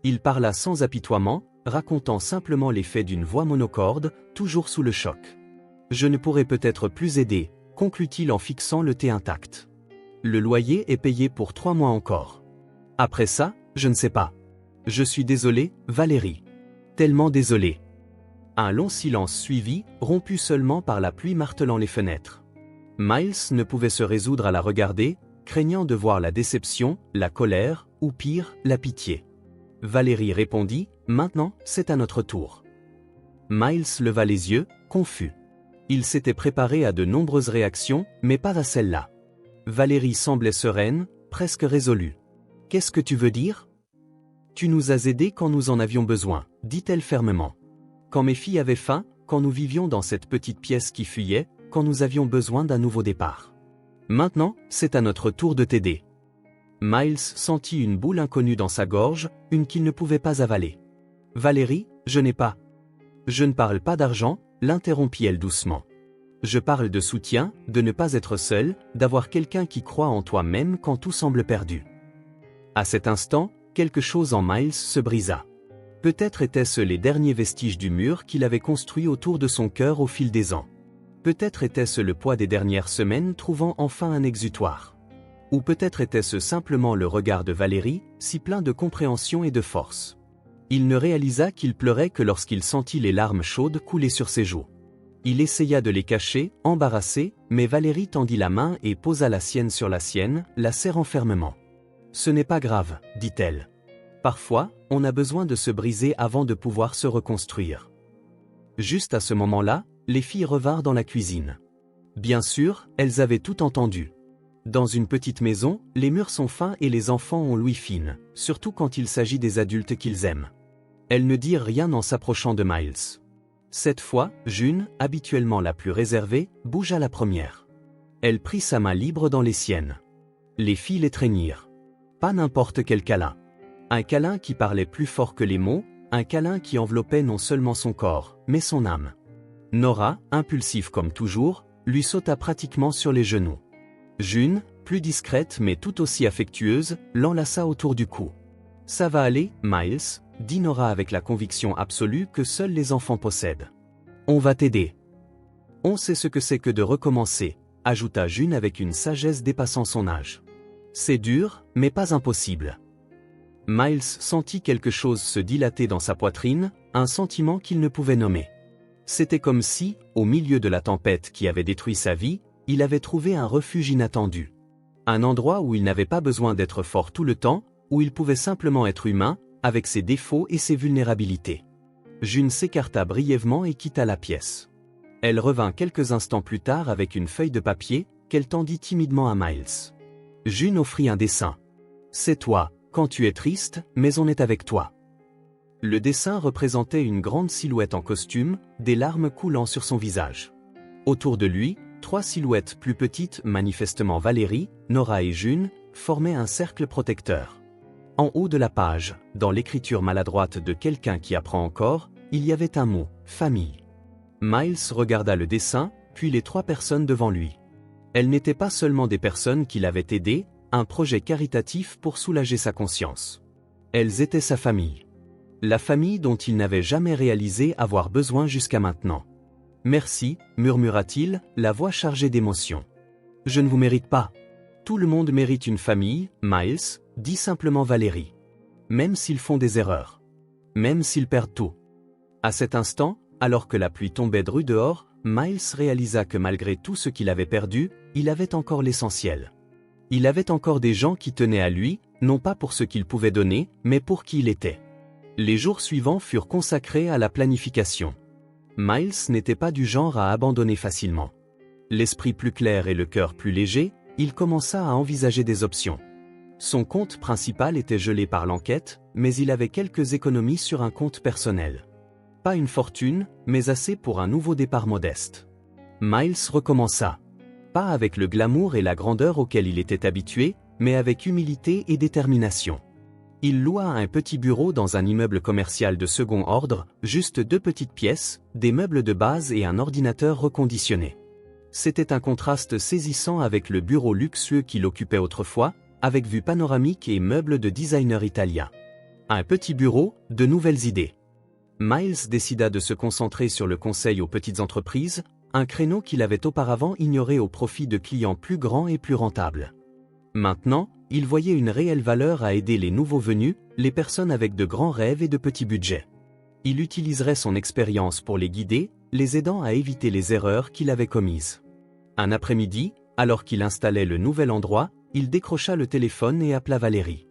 Il parla sans apitoiement, racontant simplement les faits d'une voix monocorde, toujours sous le choc. « Je ne pourrai peut-être plus aider » conclut-il en fixant le thé intact. Le loyer est payé pour 3 mois encore. Après ça, je ne sais pas. Je suis désolé, Valérie. Tellement désolé. Un long silence suivit, rompu seulement par la pluie martelant les fenêtres. Miles ne pouvait se résoudre à la regarder, craignant de voir la déception, la colère, ou pire, la pitié. Valérie répondit, « Maintenant, c'est à notre tour. » Miles leva les yeux, confus. Il s'était préparé à de nombreuses réactions, mais pas à celle-là. Valérie semblait sereine, presque résolue. « Qu'est-ce que tu veux dire ? » « Tu nous as aidés quand nous en avions besoin, » dit-elle fermement. « Quand mes filles avaient faim, quand nous vivions dans cette petite pièce qui fuyait, quand nous avions besoin d'un nouveau départ. Maintenant, c'est à notre tour de t'aider. » Miles sentit une boule inconnue dans sa gorge, une qu'il ne pouvait pas avaler. « Valérie, je n'ai pas. » « Je ne parle pas d'argent, » l'interrompit-elle doucement. « Je parle de soutien, de ne pas être seul, d'avoir quelqu'un qui croit en toi même quand tout semble perdu. » À cet instant, quelque chose en Miles se brisa. Peut-être étaient-ce les derniers vestiges du mur qu'il avait construit autour de son cœur au fil des ans. Peut-être était-ce le poids des dernières semaines trouvant enfin un exutoire. Ou peut-être était-ce simplement le regard de Valérie, si plein de compréhension et de force. Il ne réalisa qu'il pleurait que lorsqu'il sentit les larmes chaudes couler sur ses joues. Il essaya de les cacher, embarrassé, mais Valérie tendit la main et posa la sienne sur la sienne, la serrant fermement. « Ce n'est pas grave, » dit-elle. « Parfois, on a besoin de se briser avant de pouvoir se reconstruire. » Juste à ce moment-là, les filles revinrent dans la cuisine. Bien sûr, elles avaient tout entendu. Dans une petite maison, les murs sont fins et les enfants ont l'ouïe fine, surtout quand il s'agit des adultes qu'ils aiment. Elles ne dirent rien en s'approchant de Miles. Cette fois, June, habituellement la plus réservée, bougea la première. Elle prit sa main libre dans les siennes. Les filles l'étreignirent. Pas n'importe quel câlin. Un câlin qui parlait plus fort que les mots, un câlin qui enveloppait non seulement son corps, mais son âme. Nora, impulsive comme toujours, lui sauta pratiquement sur les genoux. June, plus discrète mais tout aussi affectueuse, l'enlaça autour du cou. « Ça va aller, Miles » dit Nora avec la conviction absolue que seuls les enfants possèdent. « On va t'aider. »« On sait ce que c'est que de recommencer » ajouta June avec une sagesse dépassant son âge. « C'est dur, mais pas impossible. » Miles sentit quelque chose se dilater dans sa poitrine, un sentiment qu'il ne pouvait nommer. C'était comme si, au milieu de la tempête qui avait détruit sa vie, il avait trouvé un refuge inattendu. Un endroit où il n'avait pas besoin d'être fort tout le temps, où il pouvait simplement être humain, avec ses défauts et ses vulnérabilités. June s'écarta brièvement et quitta la pièce. Elle revint quelques instants plus tard avec une feuille de papier, qu'elle tendit timidement à Miles. June offrit un dessin. « C'est toi, quand tu es triste, mais on est avec toi. » Le dessin représentait une grande silhouette en costume, des larmes coulant sur son visage. Autour de lui, 3 silhouettes plus petites, manifestement Valérie, Nora et June, formaient un cercle protecteur. En haut de la page, dans l'écriture maladroite de quelqu'un qui apprend encore, il y avait un mot, famille. Miles regarda le dessin, puis les 3 personnes devant lui. Elles n'étaient pas seulement des personnes qui l'avaient aidé, un projet caritatif pour soulager sa conscience. Elles étaient sa famille. La famille dont il n'avait jamais réalisé avoir besoin jusqu'à maintenant. « Merci, murmura-t-il, la voix chargée d'émotion. « Je ne vous mérite pas. Tout le monde mérite une famille, Miles, dit simplement Valérie. Même s'ils font des erreurs. Même s'ils perdent tout. » À cet instant, alors que la pluie tombait de rue dehors, Miles réalisa que malgré tout ce qu'il avait perdu, il avait encore l'essentiel. Il avait encore des gens qui tenaient à lui, non pas pour ce qu'il pouvait donner, mais pour qui il était. Les jours suivants furent consacrés à la planification. Miles n'était pas du genre à abandonner facilement. L'esprit plus clair et le cœur plus léger, il commença à envisager des options. Son compte principal était gelé par l'enquête, mais il avait quelques économies sur un compte personnel. Pas une fortune, mais assez pour un nouveau départ modeste. Miles recommença. Pas avec le glamour et la grandeur auxquels il était habitué, mais avec humilité et détermination. Il loua un petit bureau dans un immeuble commercial de second ordre, juste 2 petites pièces, des meubles de base et un ordinateur reconditionné. C'était un contraste saisissant avec le bureau luxueux qu'il occupait autrefois, avec vue panoramique et meubles de designer italien. Un petit bureau, de nouvelles idées. Miles décida de se concentrer sur le conseil aux petites entreprises, un créneau qu'il avait auparavant ignoré au profit de clients plus grands et plus rentables. Maintenant, il voyait une réelle valeur à aider les nouveaux venus, les personnes avec de grands rêves et de petits budgets. Il utiliserait son expérience pour les guider, les aidant à éviter les erreurs qu'il avait commises. Un après-midi, alors qu'il installait le nouvel endroit, il décrocha le téléphone et appela Valérie.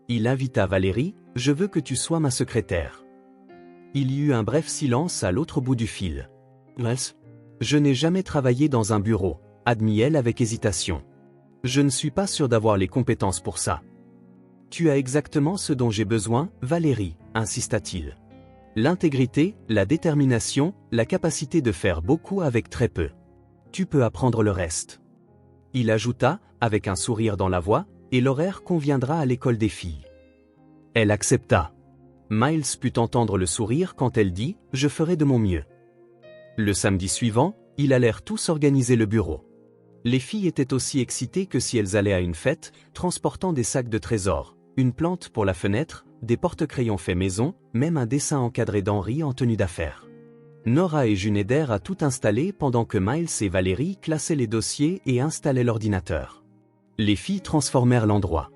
Il invita Valérie, « Je veux que tu sois ma secrétaire. » Il y eut un bref silence à l'autre bout du fil. « Je n'ai jamais travaillé dans un bureau, » admit-elle avec hésitation. « Je ne suis pas sûr d'avoir les compétences pour ça. »« Tu as exactement ce dont j'ai besoin, Valérie, » insista-t-il. « L'intégrité, la détermination, la capacité de faire beaucoup avec très peu. Tu peux apprendre le reste. » Il ajouta, avec un sourire dans la voix, « Et l'horaire conviendra à l'école des filles. » Elle accepta. Miles put entendre le sourire quand elle dit « Je ferai de mon mieux. » Le samedi suivant, ils allèrent tous organiser le bureau. Les filles étaient aussi excitées que si elles allaient à une fête, transportant des sacs de trésors, une plante pour la fenêtre, des porte-crayons faits maison, même un dessin encadré d'Henri en tenue d'affaires. Nora et June aidèrent à tout installer pendant que Miles et Valérie classaient les dossiers et installaient l'ordinateur. Les filles transformèrent l'endroit.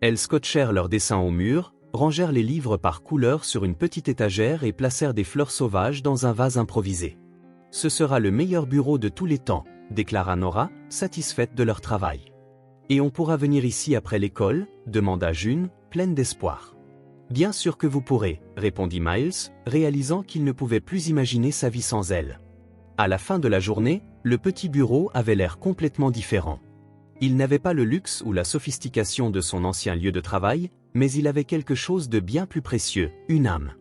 Elles scotchèrent leurs dessins au mur, rangèrent les livres par couleur sur une petite étagère et placèrent des fleurs sauvages dans un vase improvisé. « Ce sera le meilleur bureau de tous les temps, » déclara Nora, satisfaite de leur travail. « Et on pourra venir ici après l'école ?» demanda June, pleine d'espoir. « Bien sûr que vous pourrez, » répondit Miles, réalisant qu'il ne pouvait plus imaginer sa vie sans elle. À la fin de la journée, le petit bureau avait l'air complètement différent. Il n'avait pas le luxe ou la sophistication de son ancien lieu de travail, mais il avait quelque chose de bien plus précieux, une âme.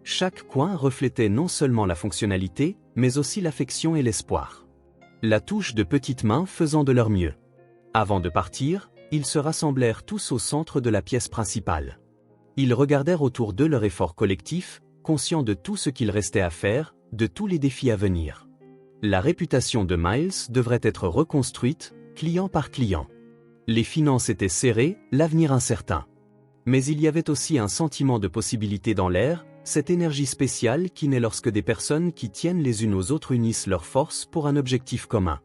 Chaque coin reflétait non seulement la fonctionnalité, mais aussi l'affection et l'espoir. La touche de petites mains faisant de leur mieux. Avant de partir, ils se rassemblèrent tous au centre de la pièce principale. Ils regardèrent autour d'eux leur effort collectif, conscients de tout ce qu'il restait à faire, de tous les défis à venir. La réputation de Miles devrait être reconstruite, client par client. Les finances étaient serrées, l'avenir incertain. Mais il y avait aussi un sentiment de possibilité dans l'air, cette énergie spéciale qui naît lorsque des personnes qui tiennent les unes aux autres unissent leurs forces pour un objectif commun.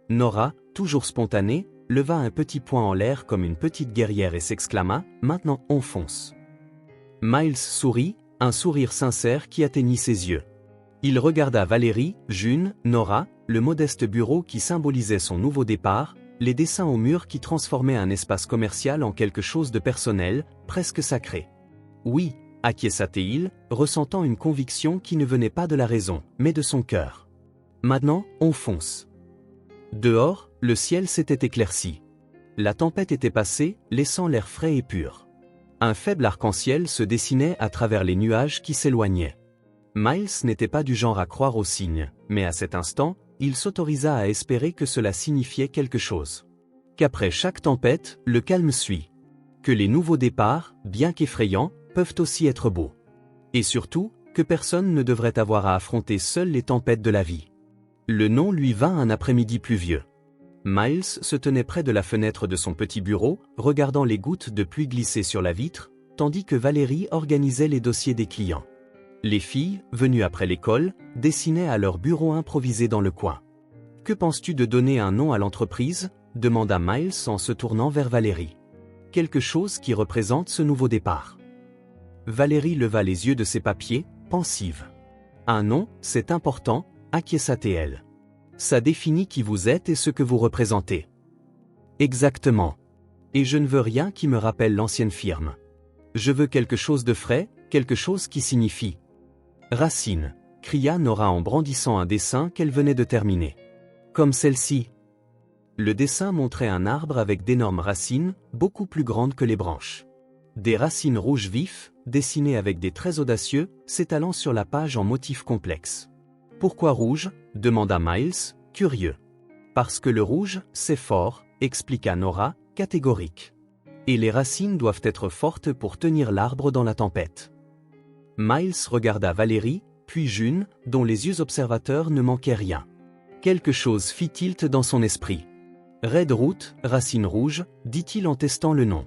Nora, toujours spontanée, leva un petit poing en l'air comme une petite guerrière et s'exclama « Maintenant, on fonce !» Miles sourit, un sourire sincère qui atteignit ses yeux. Il regarda Valérie, June, Nora, le modeste bureau qui symbolisait son nouveau départ, les dessins au mur qui transformaient un espace commercial en quelque chose de personnel, presque sacré. Oui, acquiesça Théil, ressentant une conviction qui ne venait pas de la raison, mais de son cœur. Maintenant, on fonce. Dehors, le ciel s'était éclairci. La tempête était passée, laissant l'air frais et pur. Un faible arc-en-ciel se dessinait à travers les nuages qui s'éloignaient. Miles n'était pas du genre à croire aux signes, mais à cet instant, il s'autorisa à espérer que cela signifiait quelque chose. Qu'après chaque tempête, le calme suit. Que les nouveaux départs, bien qu'effrayants, peuvent aussi être beaux. Et surtout, que personne ne devrait avoir à affronter seul les tempêtes de la vie. Le nom lui vint un après-midi pluvieux. Miles se tenait près de la fenêtre de son petit bureau, regardant les gouttes de pluie glisser sur la vitre, tandis que Valérie organisait les dossiers des clients. Les filles, venues après l'école, dessinaient à leur bureau improvisé dans le coin. « Que penses-tu de donner un nom à l'entreprise » demanda Miles en se tournant vers Valérie. « Quelque chose qui représente ce nouveau départ. » Valérie leva les yeux de ses papiers, pensive. « Un nom, c'est important, acquiesça-t-elle. Ça définit qui vous êtes et ce que vous représentez. » Exactement. Et je ne veux rien qui me rappelle l'ancienne firme. Je veux quelque chose de frais, quelque chose qui signifie. Racine, cria Nora en brandissant un dessin qu'elle venait de terminer. Comme celle-ci. Le dessin montrait un arbre avec d'énormes racines, beaucoup plus grandes que les branches. Des racines rouges vifs, dessinées avec des traits audacieux, s'étalant sur la page en motifs complexes. Pourquoi rouge ? Demanda Miles, curieux. Parce que le rouge, c'est fort, expliqua Nora, catégorique. Et les racines doivent être fortes pour tenir l'arbre dans la tempête. Miles regarda Valérie, puis June, dont les yeux observateurs ne manquaient rien. Quelque chose fit tilt dans son esprit. Red Root, racine rouge, dit-il en testant le nom.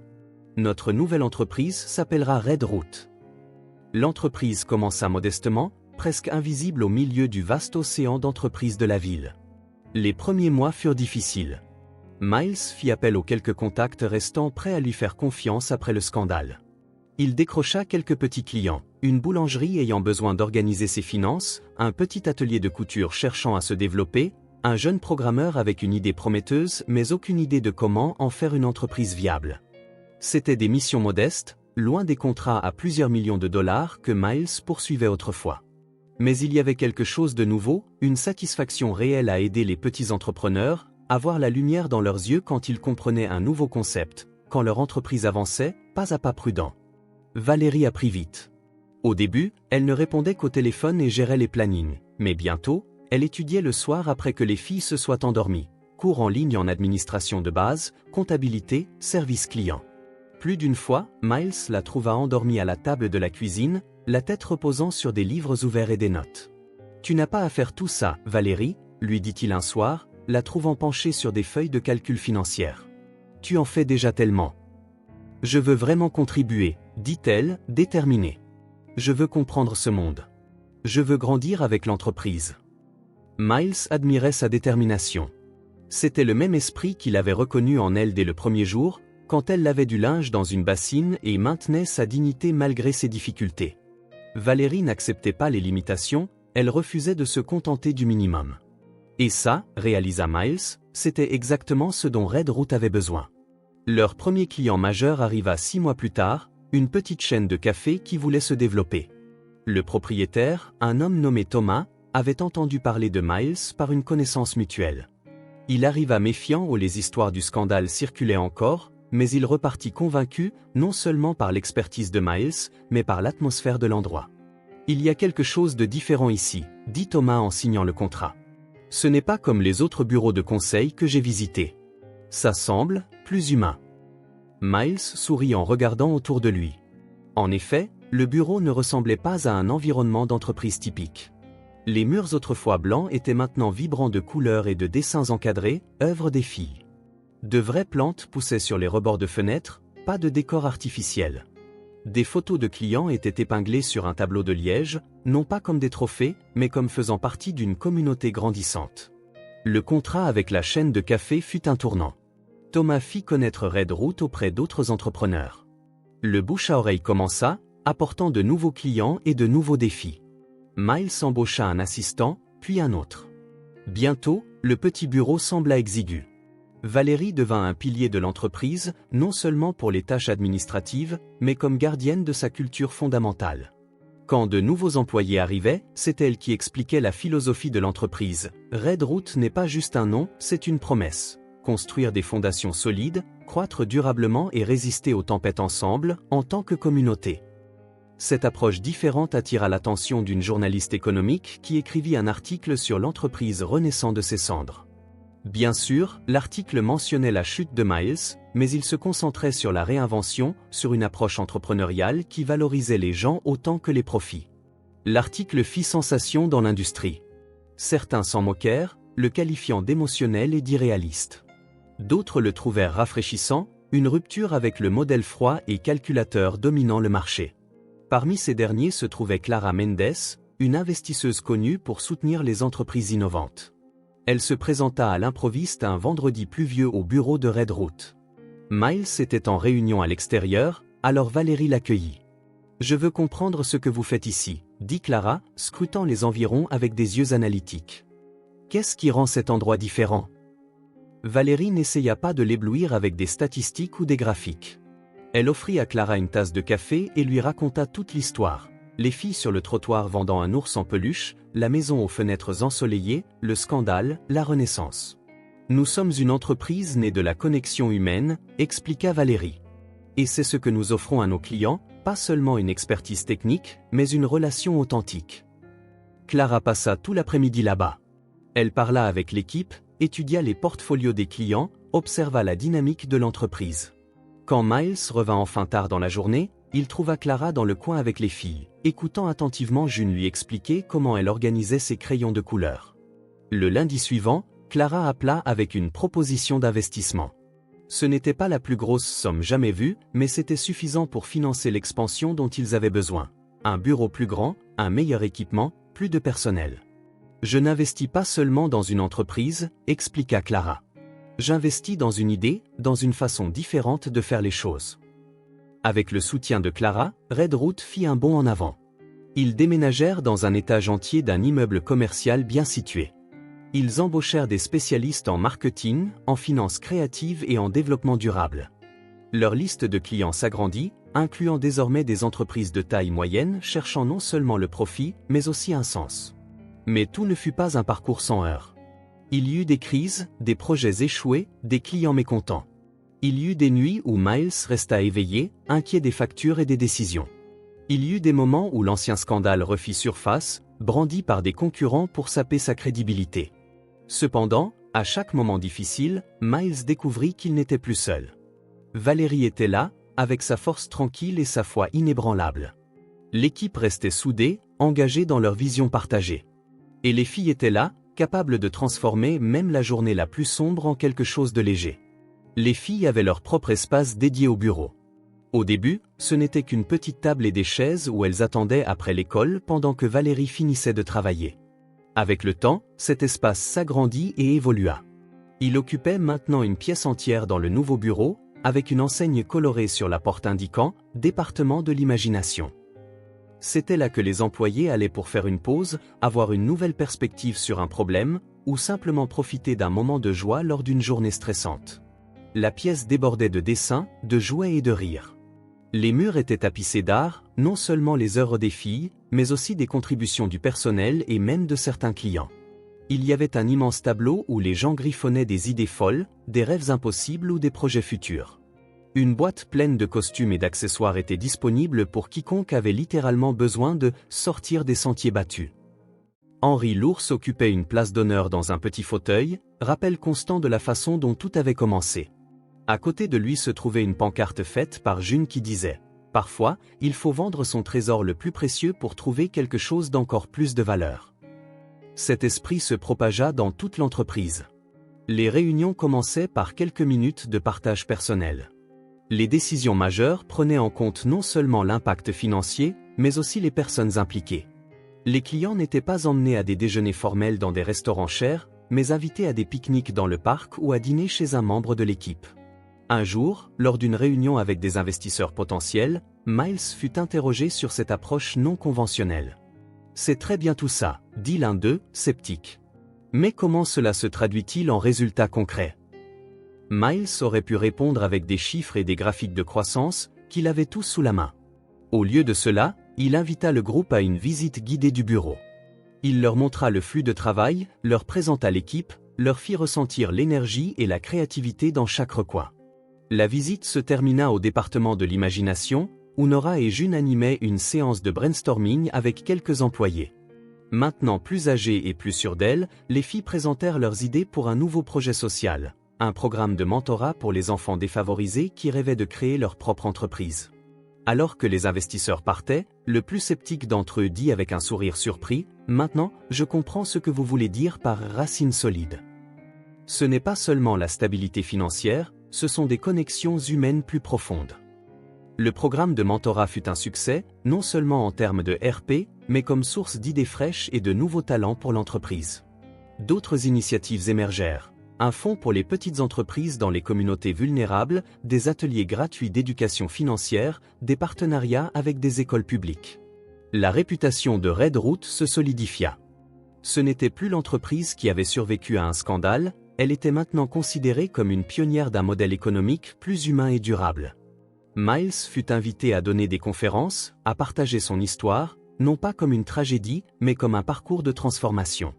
Notre nouvelle entreprise s'appellera Red Root. L'entreprise commença modestement, presque invisible au milieu du vaste océan d'entreprises de la ville. Les premiers mois furent difficiles. Miles fit appel aux quelques contacts restants prêts à lui faire confiance après le scandale. Il décrocha quelques petits clients, une boulangerie ayant besoin d'organiser ses finances, un petit atelier de couture cherchant à se développer, un jeune programmeur avec une idée prometteuse mais aucune idée de comment en faire une entreprise viable. C'étaient des missions modestes, loin des contrats à plusieurs millions de dollars que Miles poursuivait autrefois. Mais il y avait quelque chose de nouveau, une satisfaction réelle à aider les petits entrepreneurs, à voir la lumière dans leurs yeux quand ils comprenaient un nouveau concept, quand leur entreprise avançait, pas à pas prudent. Valérie apprit vite. Au début, elle ne répondait qu'au téléphone et gérait les plannings, mais bientôt, elle étudiait le soir après que les filles se soient endormies. Cours en ligne en administration de base, comptabilité, service client. Plus d'une fois, Miles la trouva endormie à la table de la cuisine, la tête reposant sur des livres ouverts et des notes. « Tu n'as pas à faire tout ça, Valérie, » lui dit-il un soir, la trouvant penchée sur des feuilles de calcul financières. « Tu en fais déjà tellement. »« Je veux vraiment contribuer, » dit-elle, déterminée. « Je veux comprendre ce monde. Je veux grandir avec l'entreprise. » Miles admirait sa détermination. C'était le même esprit qu'il avait reconnu en elle dès le premier jour, quand elle lavait du linge dans une bassine et maintenait sa dignité malgré ses difficultés. Valérie n'acceptait pas les limitations, elle refusait de se contenter du minimum. Et ça, réalisa Miles, c'était exactement ce dont Red Root avait besoin. Leur premier client majeur arriva 6 mois plus tard, une petite chaîne de café qui voulait se développer. Le propriétaire, un homme nommé Thomas, avait entendu parler de Miles par une connaissance mutuelle. Il arriva méfiant où les histoires du scandale circulaient encore, mais il repartit convaincu, non seulement par l'expertise de Miles, mais par l'atmosphère de l'endroit. « Il y a quelque chose de différent ici, » dit Thomas en signant le contrat. « Ce n'est pas comme les autres bureaux de conseil que j'ai visités. Ça semble plus humain. » Miles sourit en regardant autour de lui. En effet, le bureau ne ressemblait pas à un environnement d'entreprise typique. Les murs autrefois blancs étaient maintenant vibrants de couleurs et de dessins encadrés, œuvre des filles. De vraies plantes poussaient sur les rebords de fenêtres, pas de décor artificiel. Des photos de clients étaient épinglées sur un tableau de liège, non pas comme des trophées, mais comme faisant partie d'une communauté grandissante. Le contrat avec la chaîne de café fut un tournant. Thomas fit connaître Red Root auprès d'autres entrepreneurs. Le bouche à oreille commença, apportant de nouveaux clients et de nouveaux défis. Miles embaucha un assistant, puis un autre. Bientôt, le petit bureau sembla exigu. Valérie devint un pilier de l'entreprise, non seulement pour les tâches administratives, mais comme gardienne de sa culture fondamentale. Quand de nouveaux employés arrivaient, c'est elle qui expliquait la philosophie de l'entreprise. Redroot n'est pas juste un nom, c'est une promesse. Construire des fondations solides, croître durablement et résister aux tempêtes ensemble, en tant que communauté. Cette approche différente attira l'attention d'une journaliste économique qui écrivit un article sur l'entreprise renaissant de ses cendres. Bien sûr, l'article mentionnait la chute de Miles, mais il se concentrait sur la réinvention, sur une approche entrepreneuriale qui valorisait les gens autant que les profits. L'article fit sensation dans l'industrie. Certains s'en moquèrent, le qualifiant d'émotionnel et d'irréaliste. D'autres le trouvèrent rafraîchissant, une rupture avec le modèle froid et calculateur dominant le marché. Parmi ces derniers se trouvait Clara Mendes, une investisseuse connue pour soutenir les entreprises innovantes. Elle se présenta à l'improviste un vendredi pluvieux au bureau de Redroot. Miles était en réunion à l'extérieur, alors Valérie l'accueillit. « Je veux comprendre ce que vous faites ici », dit Clara, scrutant les environs avec des yeux analytiques. « Qu'est-ce qui rend cet endroit différent ?» Valérie n'essaya pas de l'éblouir avec des statistiques ou des graphiques. Elle offrit à Clara une tasse de café et lui raconta toute l'histoire. Les filles sur le trottoir vendant un ours en peluche, la maison aux fenêtres ensoleillées, le scandale, la renaissance. « Nous sommes une entreprise née de la connexion humaine », expliqua Valérie. Et c'est ce que nous offrons à nos clients, pas seulement une expertise technique, mais une relation authentique. Clara passa tout l'après-midi là-bas. Elle parla avec l'équipe, étudia les portfolios des clients, observa la dynamique de l'entreprise. Quand Miles revint enfin tard dans la journée, il trouva Clara dans le coin avec les filles, écoutant attentivement June lui expliquer comment elle organisait ses crayons de couleur. Le lundi suivant, Clara appela avec une proposition d'investissement. Ce n'était pas la plus grosse somme jamais vue, mais c'était suffisant pour financer l'expansion dont ils avaient besoin. Un bureau plus grand, un meilleur équipement, plus de personnel. « Je n'investis pas seulement dans une entreprise », expliqua Clara. « J'investis dans une idée, dans une façon différente de faire les choses. » Avec le soutien de Clara, Redroot fit un bond en avant. Ils déménagèrent dans un étage entier d'un immeuble commercial bien situé. Ils embauchèrent des spécialistes en marketing, en finances créatives et en développement durable. Leur liste de clients s'agrandit, incluant désormais des entreprises de taille moyenne cherchant non seulement le profit, mais aussi un sens. Mais tout ne fut pas un parcours sans heurts. Il y eut des crises, des projets échoués, des clients mécontents. Il y eut des nuits où Miles resta éveillé, inquiet des factures et des décisions. Il y eut des moments où l'ancien scandale refit surface, brandi par des concurrents pour saper sa crédibilité. Cependant, à chaque moment difficile, Miles découvrit qu'il n'était plus seul. Valérie était là, avec sa force tranquille et sa foi inébranlable. L'équipe restait soudée, engagée dans leur vision partagée. Et les filles étaient là, capables de transformer même la journée la plus sombre en quelque chose de léger. Les filles avaient leur propre espace dédié au bureau. Au début, ce n'était qu'une petite table et des chaises où elles attendaient après l'école pendant que Valérie finissait de travailler. Avec le temps, cet espace s'agrandit et évolua. Il occupait maintenant une pièce entière dans le nouveau bureau, avec une enseigne colorée sur la porte indiquant « Département de l'imagination ». C'était là que les employés allaient pour faire une pause, avoir une nouvelle perspective sur un problème, ou simplement profiter d'un moment de joie lors d'une journée stressante. La pièce débordait de dessins, de jouets et de rires. Les murs étaient tapissés d'art, non seulement les œuvres des filles, mais aussi des contributions du personnel et même de certains clients. Il y avait un immense tableau où les gens griffonnaient des idées folles, des rêves impossibles ou des projets futurs. Une boîte pleine de costumes et d'accessoires était disponible pour quiconque avait littéralement besoin de sortir des sentiers battus. Henri l'ours occupait une place d'honneur dans un petit fauteuil, rappel constant de la façon dont tout avait commencé. À côté de lui se trouvait une pancarte faite par June qui disait « Parfois, il faut vendre son trésor le plus précieux pour trouver quelque chose d'encore plus de valeur. » Cet esprit se propagea dans toute l'entreprise. Les réunions commençaient par quelques minutes de partage personnel. Les décisions majeures prenaient en compte non seulement l'impact financier, mais aussi les personnes impliquées. Les clients n'étaient pas emmenés à des déjeuners formels dans des restaurants chers, mais invités à des pique-niques dans le parc ou à dîner chez un membre de l'équipe. Un jour, lors d'une réunion avec des investisseurs potentiels, Miles fut interrogé sur cette approche non conventionnelle. « C'est très bien tout ça », dit l'un d'eux, sceptique. « Mais comment cela se traduit-il en résultats concrets ?» Miles aurait pu répondre avec des chiffres et des graphiques de croissance, qu'il avait tous sous la main. Au lieu de cela, il invita le groupe à une visite guidée du bureau. Il leur montra le flux de travail, leur présenta l'équipe, leur fit ressentir l'énergie et la créativité dans chaque recoin. La visite se termina au département de l'imagination, où Nora et June animaient une séance de brainstorming avec quelques employés. Maintenant plus âgées et plus sûres d'elles, les filles présentèrent leurs idées pour un nouveau projet social, un programme de mentorat pour les enfants défavorisés qui rêvaient de créer leur propre entreprise. Alors que les investisseurs partaient, le plus sceptique d'entre eux dit avec un sourire surpris, « Maintenant, je comprends ce que vous voulez dire par racines solides. Ce n'est pas seulement la stabilité financière, ce sont des connexions humaines plus profondes. » Le programme de mentorat fut un succès, non seulement en termes de RP, mais comme source d'idées fraîches et de nouveaux talents pour l'entreprise. D'autres initiatives émergèrent. Un fonds pour les petites entreprises dans les communautés vulnérables, des ateliers gratuits d'éducation financière, des partenariats avec des écoles publiques. La réputation de Redroot se solidifia. Ce n'était plus l'entreprise qui avait survécu à un scandale, elle était maintenant considérée comme une pionnière d'un modèle économique plus humain et durable. Miles fut invité à donner des conférences, à partager son histoire, non pas comme une tragédie, mais comme un parcours de transformation.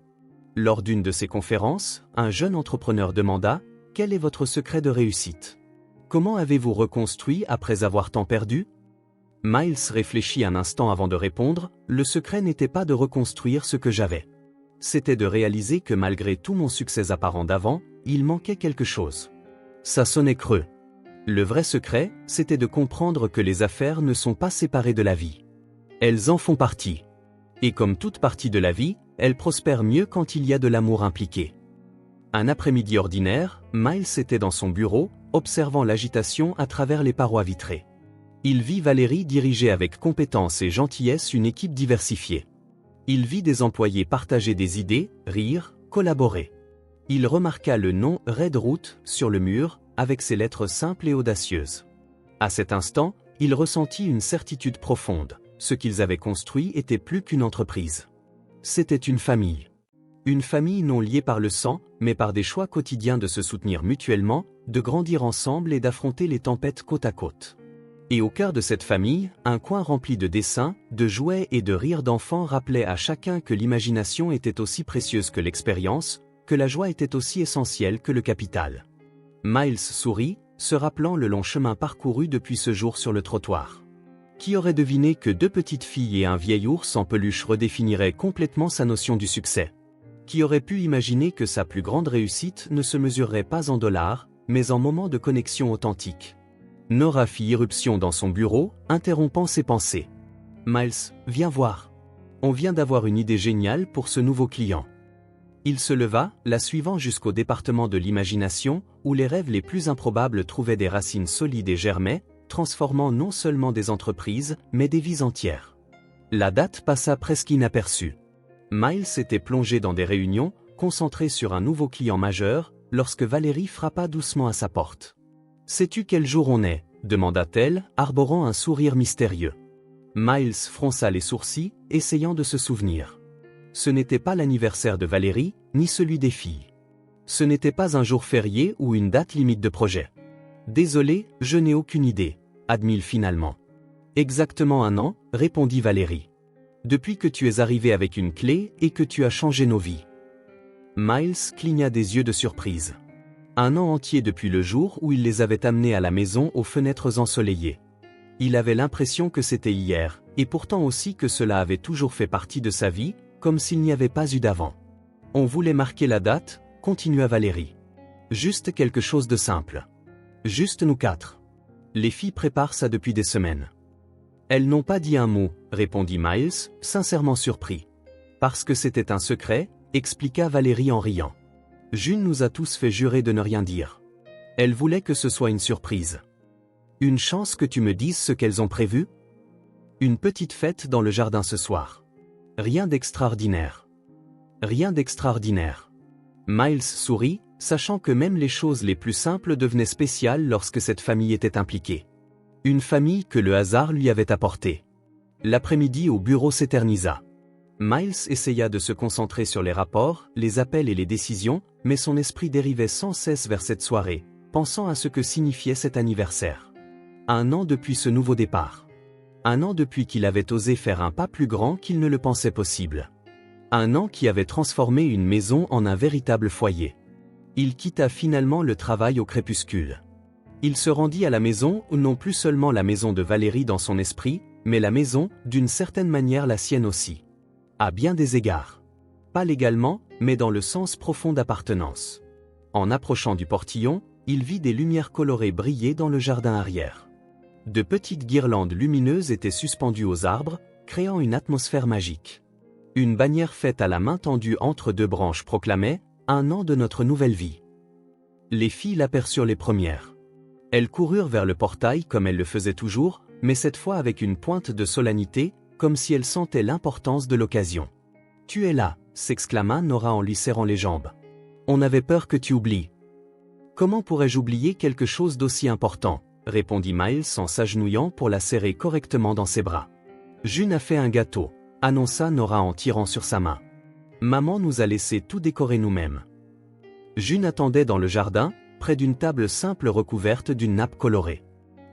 Lors d'une de ces conférences, un jeune entrepreneur demanda « Quel est votre secret de réussite? Comment avez-vous reconstruit après avoir tant perdu ?» Miles réfléchit un instant avant de répondre « Le secret n'était pas de reconstruire ce que j'avais. C'était de réaliser que malgré tout mon succès apparent d'avant, il manquait quelque chose. Ça sonnait creux. Le vrai secret, c'était de comprendre que les affaires ne sont pas séparées de la vie. Elles en font partie. Et comme toute partie de la vie, elles prospèrent mieux quand il y a de l'amour impliqué. » Un après-midi ordinaire, Miles était dans son bureau, observant l'agitation à travers les parois vitrées. Il vit Valérie diriger avec compétence et gentillesse une équipe diversifiée. Il vit des employés partager des idées, rire, collaborer. Il remarqua le nom Redroot sur le mur, avec ses lettres simples et audacieuses. À cet instant, il ressentit une certitude profonde. Ce qu'ils avaient construit était plus qu'une entreprise. C'était une famille. Une famille non liée par le sang, mais par des choix quotidiens de se soutenir mutuellement, de grandir ensemble et d'affronter les tempêtes côte à côte. Et au cœur de cette famille, un coin rempli de dessins, de jouets et de rires d'enfants rappelait à chacun que l'imagination était aussi précieuse que l'expérience, que la joie était aussi essentielle que le capital. Miles sourit, se rappelant le long chemin parcouru depuis ce jour sur le trottoir. Qui aurait deviné que deux petites filles et un vieil ours en peluche redéfiniraient complètement sa notion du succès? Qui aurait pu imaginer que sa plus grande réussite ne se mesurerait pas en dollars, mais en moments de connexion authentique? Nora fit irruption dans son bureau, interrompant ses pensées. « Miles, viens voir. On vient d'avoir une idée géniale pour ce nouveau client. » Il se leva, la suivant jusqu'au département de l'imagination, où les rêves les plus improbables trouvaient des racines solides et germaient, transformant non seulement des entreprises, mais des vies entières. La date passa presque inaperçue. Miles était plongé dans des réunions, concentré sur un nouveau client majeur, lorsque Valérie frappa doucement à sa porte. « Sais-tu quel jour on est ?» demanda-t-elle, arborant un sourire mystérieux. Miles fronça les sourcils, essayant de se souvenir. Ce n'était pas l'anniversaire de Valérie, ni celui des filles. Ce n'était pas un jour férié ou une date limite de projet. « Désolé, je n'ai aucune idée, » admit-il finalement. « Exactement un an, » répondit Valérie. « Depuis que tu es arrivé avec une clé et que tu as changé nos vies. » Miles cligna des yeux de surprise. Un an entier depuis le jour où il les avait amenés à la maison aux fenêtres ensoleillées. Il avait l'impression que c'était hier, et pourtant aussi que cela avait toujours fait partie de sa vie, comme s'il n'y avait pas eu d'avant. On voulait marquer la date, continua Valérie. Juste quelque chose de simple. Juste nous quatre. Les filles préparent ça depuis des semaines. Elles n'ont pas dit un mot, répondit Miles, sincèrement surpris. Parce que c'était un secret, expliqua Valérie en riant. June nous a tous fait jurer de ne rien dire. Elle voulait que ce soit une surprise. Une chance que tu me dises ce qu'elles ont prévu? Une petite fête dans le jardin ce soir. Rien d'extraordinaire. Rien d'extraordinaire. Miles sourit, sachant que même les choses les plus simples devenaient spéciales lorsque cette famille était impliquée. Une famille que le hasard lui avait apportée. L'après-midi au bureau s'éternisa. Miles essaya de se concentrer sur les rapports, les appels et les décisions, mais son esprit dérivait sans cesse vers cette soirée, pensant à ce que signifiait cet anniversaire. 1 an depuis ce nouveau départ. 1 an depuis qu'il avait osé faire un pas plus grand qu'il ne le pensait possible. 1 an qui avait transformé une maison en un véritable foyer. Il quitta finalement le travail au crépuscule. Il se rendit à la maison, non plus seulement la maison de Valérie dans son esprit, mais la maison, d'une certaine manière la sienne aussi. À bien des égards. Pas légalement, mais dans le sens profond d'appartenance. En approchant du portillon, il vit des lumières colorées briller dans le jardin arrière. De petites guirlandes lumineuses étaient suspendues aux arbres, créant une atmosphère magique. Une bannière faite à la main tendue entre 2 branches proclamait « 1 an de notre nouvelle vie ». Les filles l'aperçurent les premières. Elles coururent vers le portail comme elles le faisaient toujours, mais cette fois avec une pointe de solennité, comme si elles sentaient l'importance de l'occasion. « Tu es là !» s'exclama Nora en lui serrant les jambes. « On avait peur que tu oublies. »« Comment pourrais-je oublier quelque chose d'aussi important ?» répondit Miles en s'agenouillant pour la serrer correctement dans ses bras. « June a fait un gâteau », annonça Nora en tirant sur sa main. « Maman nous a laissé tout décorer nous-mêmes. » June attendait dans le jardin, près d'une table simple recouverte d'une nappe colorée.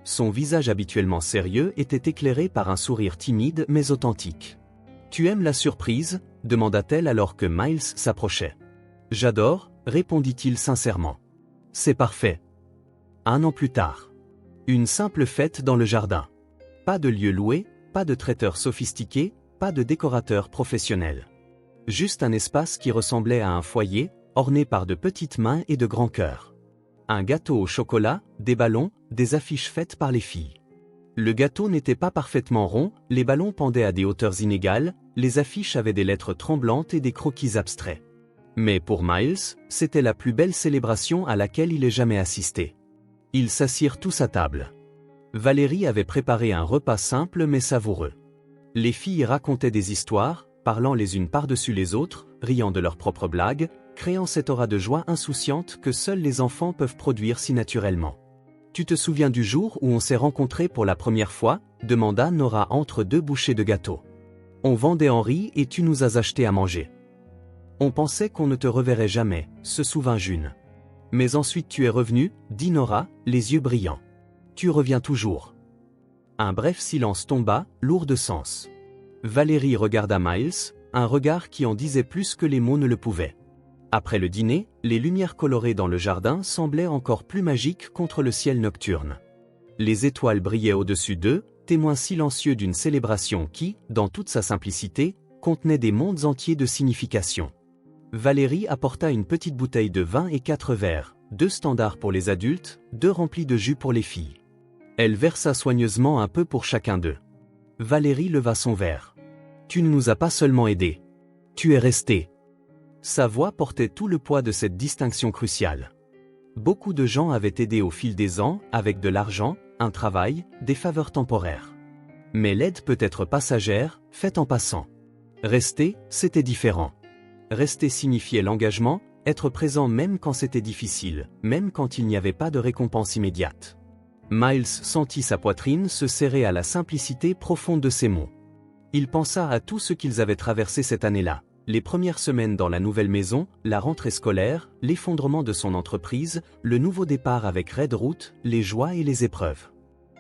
Son visage habituellement sérieux était éclairé par un sourire timide mais authentique. « Tu aimes la surprise ?» demanda-t-elle alors que Miles s'approchait. « J'adore », répondit-il sincèrement. « C'est parfait. » 1 an plus tard. Une simple fête dans le jardin. Pas de lieu loué, pas de traiteur sophistiqué, pas de décorateur professionnel. Juste un espace qui ressemblait à un foyer, orné par de petites mains et de grands cœurs. Un gâteau au chocolat, des ballons, des affiches faites par les filles. Le gâteau n'était pas parfaitement rond, les ballons pendaient à des hauteurs inégales, les affiches avaient des lettres tremblantes et des croquis abstraits. Mais pour Miles, c'était la plus belle célébration à laquelle il ait jamais assisté. Ils s'assirent tous à table. Valérie avait préparé un repas simple mais savoureux. Les filles racontaient des histoires, parlant les unes par-dessus les autres, riant de leurs propres blagues, créant cette aura de joie insouciante que seuls les enfants peuvent produire si naturellement. « Tu te souviens du jour où on s'est rencontrés pour la première fois ?» demanda Nora entre 2 bouchées de gâteau. « On vendait Henri et tu nous as acheté à manger. On pensait qu'on ne te reverrait jamais, se souvint June. Mais ensuite tu es revenu, dit Nora, les yeux brillants. Tu reviens toujours. » Un bref silence tomba, lourd de sens. Valérie regarda Miles, un regard qui en disait plus que les mots ne le pouvaient. Après le dîner, les lumières colorées dans le jardin semblaient encore plus magiques contre le ciel nocturne. Les étoiles brillaient au-dessus d'eux, témoins silencieux d'une célébration qui, dans toute sa simplicité, contenait des mondes entiers de signification. Valérie apporta une petite bouteille de vin et 4 verres, 2 standards pour les adultes, 2 remplis de jus pour les filles. Elle versa soigneusement un peu pour chacun d'eux. Valérie leva son verre. « Tu ne nous as pas seulement aidés. Tu es resté. » Sa voix portait tout le poids de cette distinction cruciale. Beaucoup de gens avaient aidé au fil des ans, avec de l'argent, un travail, des faveurs temporaires. Mais l'aide peut être passagère, faite en passant. Rester, c'était différent. Rester signifiait l'engagement, être présent même quand c'était difficile, même quand il n'y avait pas de récompense immédiate. Miles sentit sa poitrine se serrer à la simplicité profonde de ces mots. Il pensa à tout ce qu'ils avaient traversé cette année-là. Les premières semaines dans la nouvelle maison, la rentrée scolaire, l'effondrement de son entreprise, le nouveau départ avec Red Route, les joies et les épreuves.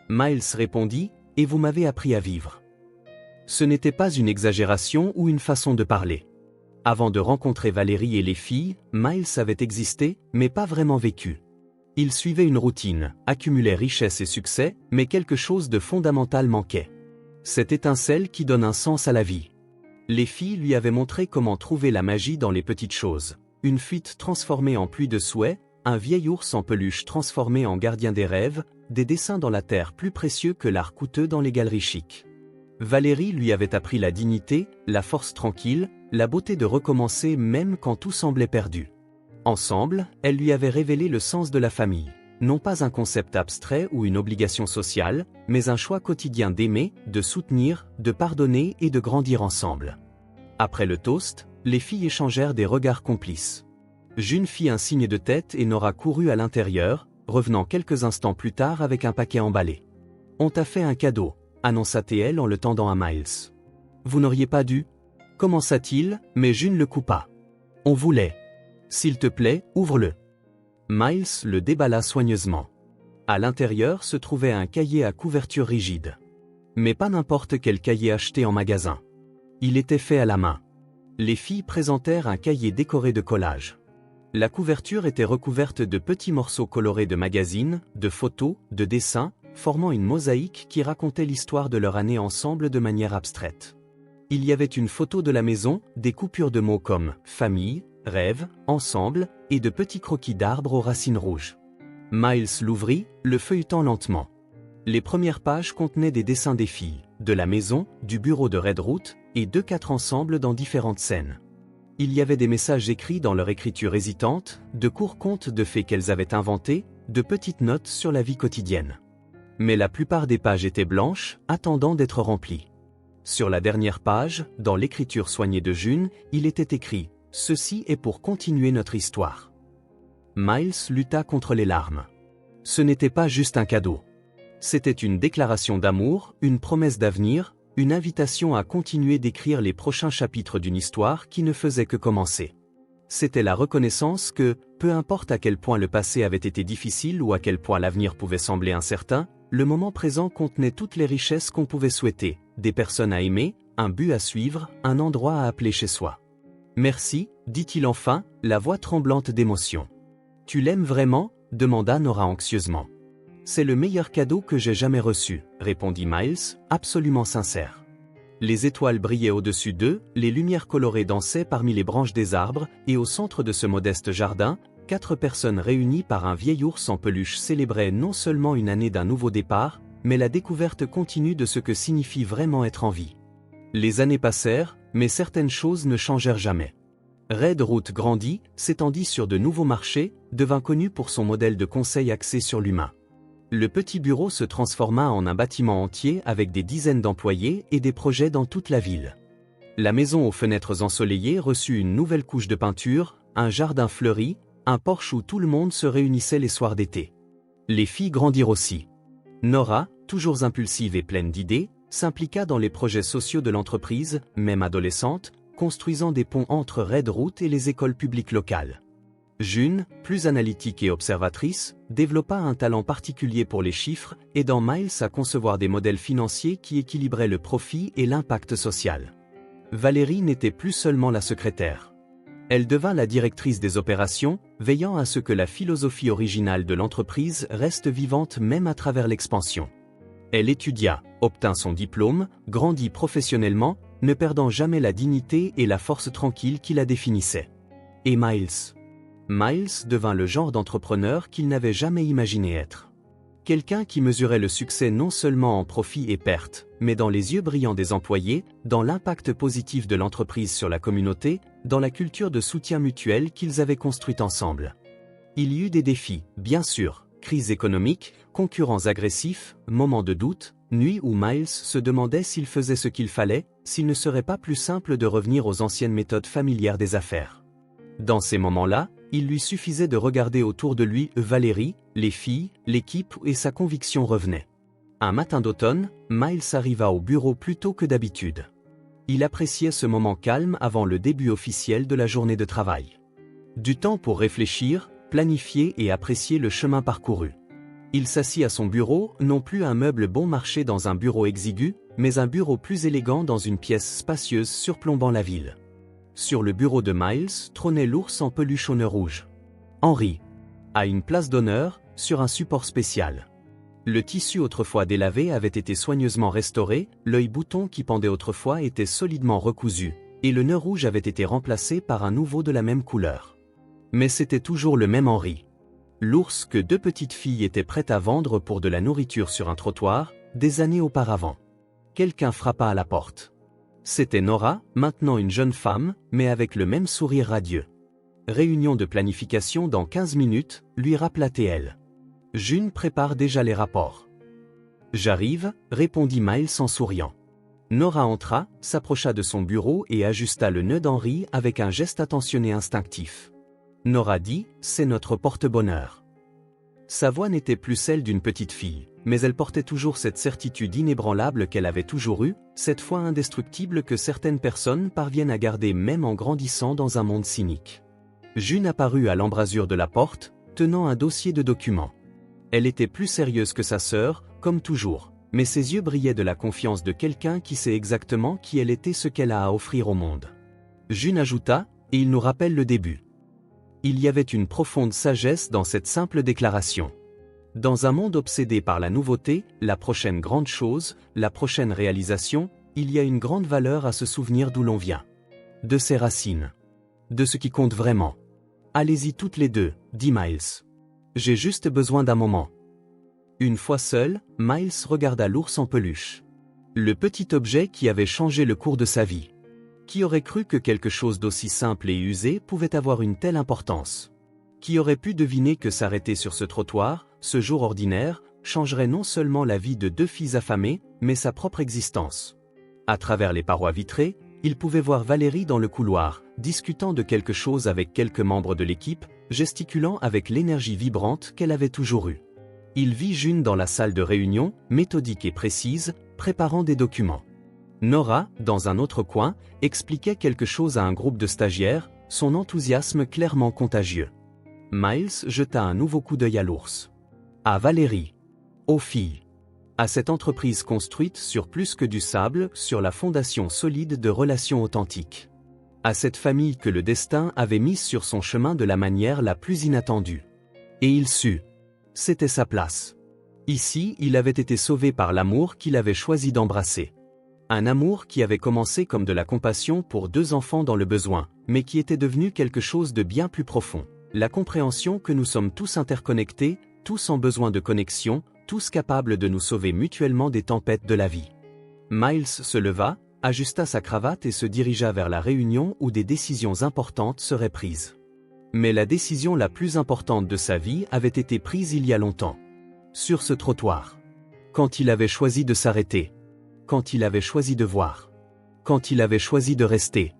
Miles répondit « Et vous m'avez appris à vivre. » Ce n'était pas une exagération ou une façon de parler. Avant de rencontrer Valérie et les filles, Miles avait existé, mais pas vraiment vécu. Il suivait une routine, accumulait richesse et succès, mais quelque chose de fondamental manquait. Cette étincelle qui donne un sens à la vie. Les filles lui avaient montré comment trouver la magie dans les petites choses. Une fuite transformée en pluie de souhaits, un vieil ours en peluche transformé en gardien des rêves, des dessins dans la terre plus précieux que l'art coûteux dans les galeries chics. Valérie lui avait appris la dignité, la force tranquille, la beauté de recommencer même quand tout semblait perdu. Ensemble, elle lui avait révélé le sens de la famille. Non pas un concept abstrait ou une obligation sociale, mais un choix quotidien d'aimer, de soutenir, de pardonner et de grandir ensemble. Après le toast, les filles échangèrent des regards complices. June fit un signe de tête et Nora courut à l'intérieur, revenant quelques instants plus tard avec un paquet emballé. « On t'a fait un cadeau », annonça-t-elle en le tendant à Miles. « Vous n'auriez pas dû » commença-t-il, mais June le coupa. « On voulait. S'il te plaît, ouvre-le. » Miles le déballa soigneusement. À l'intérieur se trouvait un cahier à couverture rigide. Mais pas n'importe quel cahier acheté en magasin. Il était fait à la main. Les filles présentèrent un cahier décoré de collages. La couverture était recouverte de petits morceaux colorés de magazines, de photos, de dessins, formant une mosaïque qui racontait l'histoire de leur année ensemble de manière abstraite. Il y avait une photo de la maison, des coupures de mots comme « famille »,« rêve »,« ensemble » et de petits croquis d'arbres aux racines rouges. Miles l'ouvrit, le feuilletant lentement. Les premières pages contenaient des dessins des filles, de la maison, du bureau de Redroot, et 2-4 ensemble dans différentes scènes. Il y avait des messages écrits dans leur écriture hésitante, de courts contes de fées qu'elles avaient inventés, de petites notes sur la vie quotidienne. Mais la plupart des pages étaient blanches, attendant d'être remplies. Sur la dernière page, dans l'écriture soignée de June, il était écrit « Ceci est pour continuer notre histoire ». Miles lutta contre les larmes. Ce n'était pas juste un cadeau. C'était une déclaration d'amour, une promesse d'avenir, une invitation à continuer d'écrire les prochains chapitres d'une histoire qui ne faisait que commencer. C'était la reconnaissance que, peu importe à quel point le passé avait été difficile ou à quel point l'avenir pouvait sembler incertain, le moment présent contenait toutes les richesses qu'on pouvait souhaiter, des personnes à aimer, un but à suivre, un endroit à appeler chez soi. « Merci », dit-il enfin, la voix tremblante d'émotion. « Tu l'aimes vraiment ?» demanda Nora anxieusement. « C'est le meilleur cadeau que j'ai jamais reçu », répondit Miles, absolument sincère. Les étoiles brillaient au-dessus d'eux, les lumières colorées dansaient parmi les branches des arbres, et au centre de ce modeste jardin, 4 personnes réunies par un vieil ours en peluche célébraient non seulement une année d'un nouveau départ, mais la découverte continue de ce que signifie vraiment être en vie. Les années passèrent, mais certaines choses ne changèrent jamais. Redroot grandit, s'étendit sur de nouveaux marchés, devint connu pour son modèle de conseil axé sur l'humain. Le petit bureau se transforma en un bâtiment entier avec des dizaines d'employés et des projets dans toute la ville. La maison aux fenêtres ensoleillées reçut une nouvelle couche de peinture, un jardin fleuri, un porche où tout le monde se réunissait les soirs d'été. Les filles grandirent aussi. Nora, toujours impulsive et pleine d'idées, s'impliqua dans les projets sociaux de l'entreprise, même adolescente, construisant des ponts entre Redroot et les écoles publiques locales. June, plus analytique et observatrice, développa un talent particulier pour les chiffres, aidant Miles à concevoir des modèles financiers qui équilibraient le profit et l'impact social. Valérie n'était plus seulement la secrétaire. Elle devint la directrice des opérations, veillant à ce que la philosophie originale de l'entreprise reste vivante même à travers l'expansion. Elle étudia, obtint son diplôme, grandit professionnellement, ne perdant jamais la dignité et la force tranquille qui la définissaient. Et Miles devint le genre d'entrepreneur qu'il n'avait jamais imaginé être. Quelqu'un qui mesurait le succès non seulement en profit et pertes, mais dans les yeux brillants des employés, dans l'impact positif de l'entreprise sur la communauté, dans la culture de soutien mutuel qu'ils avaient construite ensemble. Il y eut des défis, bien sûr, crise économique, concurrents agressifs, moments de doute, nuits où Miles se demandait s'il faisait ce qu'il fallait, s'il ne serait pas plus simple de revenir aux anciennes méthodes familières des affaires. Dans ces moments-là, il lui suffisait de regarder autour de lui Valérie, les filles, l'équipe et sa conviction revenait. Un matin d'automne, Miles arriva au bureau plus tôt que d'habitude. Il appréciait ce moment calme avant le début officiel de la journée de travail. Du temps pour réfléchir, planifier et apprécier le chemin parcouru. Il s'assit à son bureau, non plus un meuble bon marché dans un bureau exigu, mais un bureau plus élégant dans une pièce spacieuse surplombant la ville. Sur le bureau de Miles trônait l'ours en peluche au nœud rouge. Henry. À une place d'honneur, sur un support spécial. Le tissu autrefois délavé avait été soigneusement restauré, l'œil bouton qui pendait autrefois était solidement recousu, et le nœud rouge avait été remplacé par un nouveau de la même couleur. Mais c'était toujours le même Henry. L'ours que 2 petites filles étaient prêtes à vendre pour de la nourriture sur un trottoir, des années auparavant. Quelqu'un frappa à la porte. C'était Nora, maintenant une jeune femme, mais avec le même sourire radieux. Réunion de planification dans 15 minutes, lui rappela-t-elle. June prépare déjà les rapports. J'arrive, répondit Miles en souriant. Nora entra, s'approcha de son bureau et ajusta le nœud d'Henry avec un geste attentionné instinctif. Nora dit, c'est notre porte-bonheur. Sa voix n'était plus celle d'une petite fille, mais elle portait toujours cette certitude inébranlable qu'elle avait toujours eue, cette foi indestructible que certaines personnes parviennent à garder même en grandissant dans un monde cynique. June apparut à l'embrasure de la porte, tenant un dossier de documents. Elle était plus sérieuse que sa sœur, comme toujours, mais ses yeux brillaient de la confiance de quelqu'un qui sait exactement qui elle était, ce qu'elle a à offrir au monde. June ajouta, et il nous rappelle le début. Il y avait une profonde sagesse dans cette simple déclaration. Dans un monde obsédé par la nouveauté, la prochaine grande chose, la prochaine réalisation, il y a une grande valeur à se souvenir d'où l'on vient. De ses racines. De ce qui compte vraiment. Allez-y toutes les deux, dit Miles. J'ai juste besoin d'un moment. Une fois seul, Miles regarda l'ours en peluche. Le petit objet qui avait changé le cours de sa vie. Qui aurait cru que quelque chose d'aussi simple et usé pouvait avoir une telle importance? Qui aurait pu deviner que s'arrêter sur ce trottoir, ce jour ordinaire, changerait non seulement la vie de deux filles affamées, mais sa propre existence? À travers les parois vitrées, il pouvait voir Valérie dans le couloir, discutant de quelque chose avec quelques membres de l'équipe, gesticulant avec l'énergie vibrante qu'elle avait toujours eue. Il vit June dans la salle de réunion, méthodique et précise, préparant des documents. Nora, dans un autre coin, expliquait quelque chose à un groupe de stagiaires, son enthousiasme clairement contagieux. Miles jeta un nouveau coup d'œil à l'ours. À Valérie. Aux filles. À cette entreprise construite sur plus que du sable, sur la fondation solide de relations authentiques. À cette famille que le destin avait mise sur son chemin de la manière la plus inattendue. Et il sut. C'était sa place. Ici, il avait été sauvé par l'amour qu'il avait choisi d'embrasser. Un amour qui avait commencé comme de la compassion pour deux enfants dans le besoin, mais qui était devenu quelque chose de bien plus profond. La compréhension que nous sommes tous interconnectés, tous en besoin de connexion, tous capables de nous sauver mutuellement des tempêtes de la vie. Miles se leva, ajusta sa cravate et se dirigea vers la réunion où des décisions importantes seraient prises. Mais la décision la plus importante de sa vie avait été prise il y a longtemps. Sur ce trottoir. Quand il avait choisi de s'arrêter. Quand il avait choisi de voir. Quand il avait choisi de rester.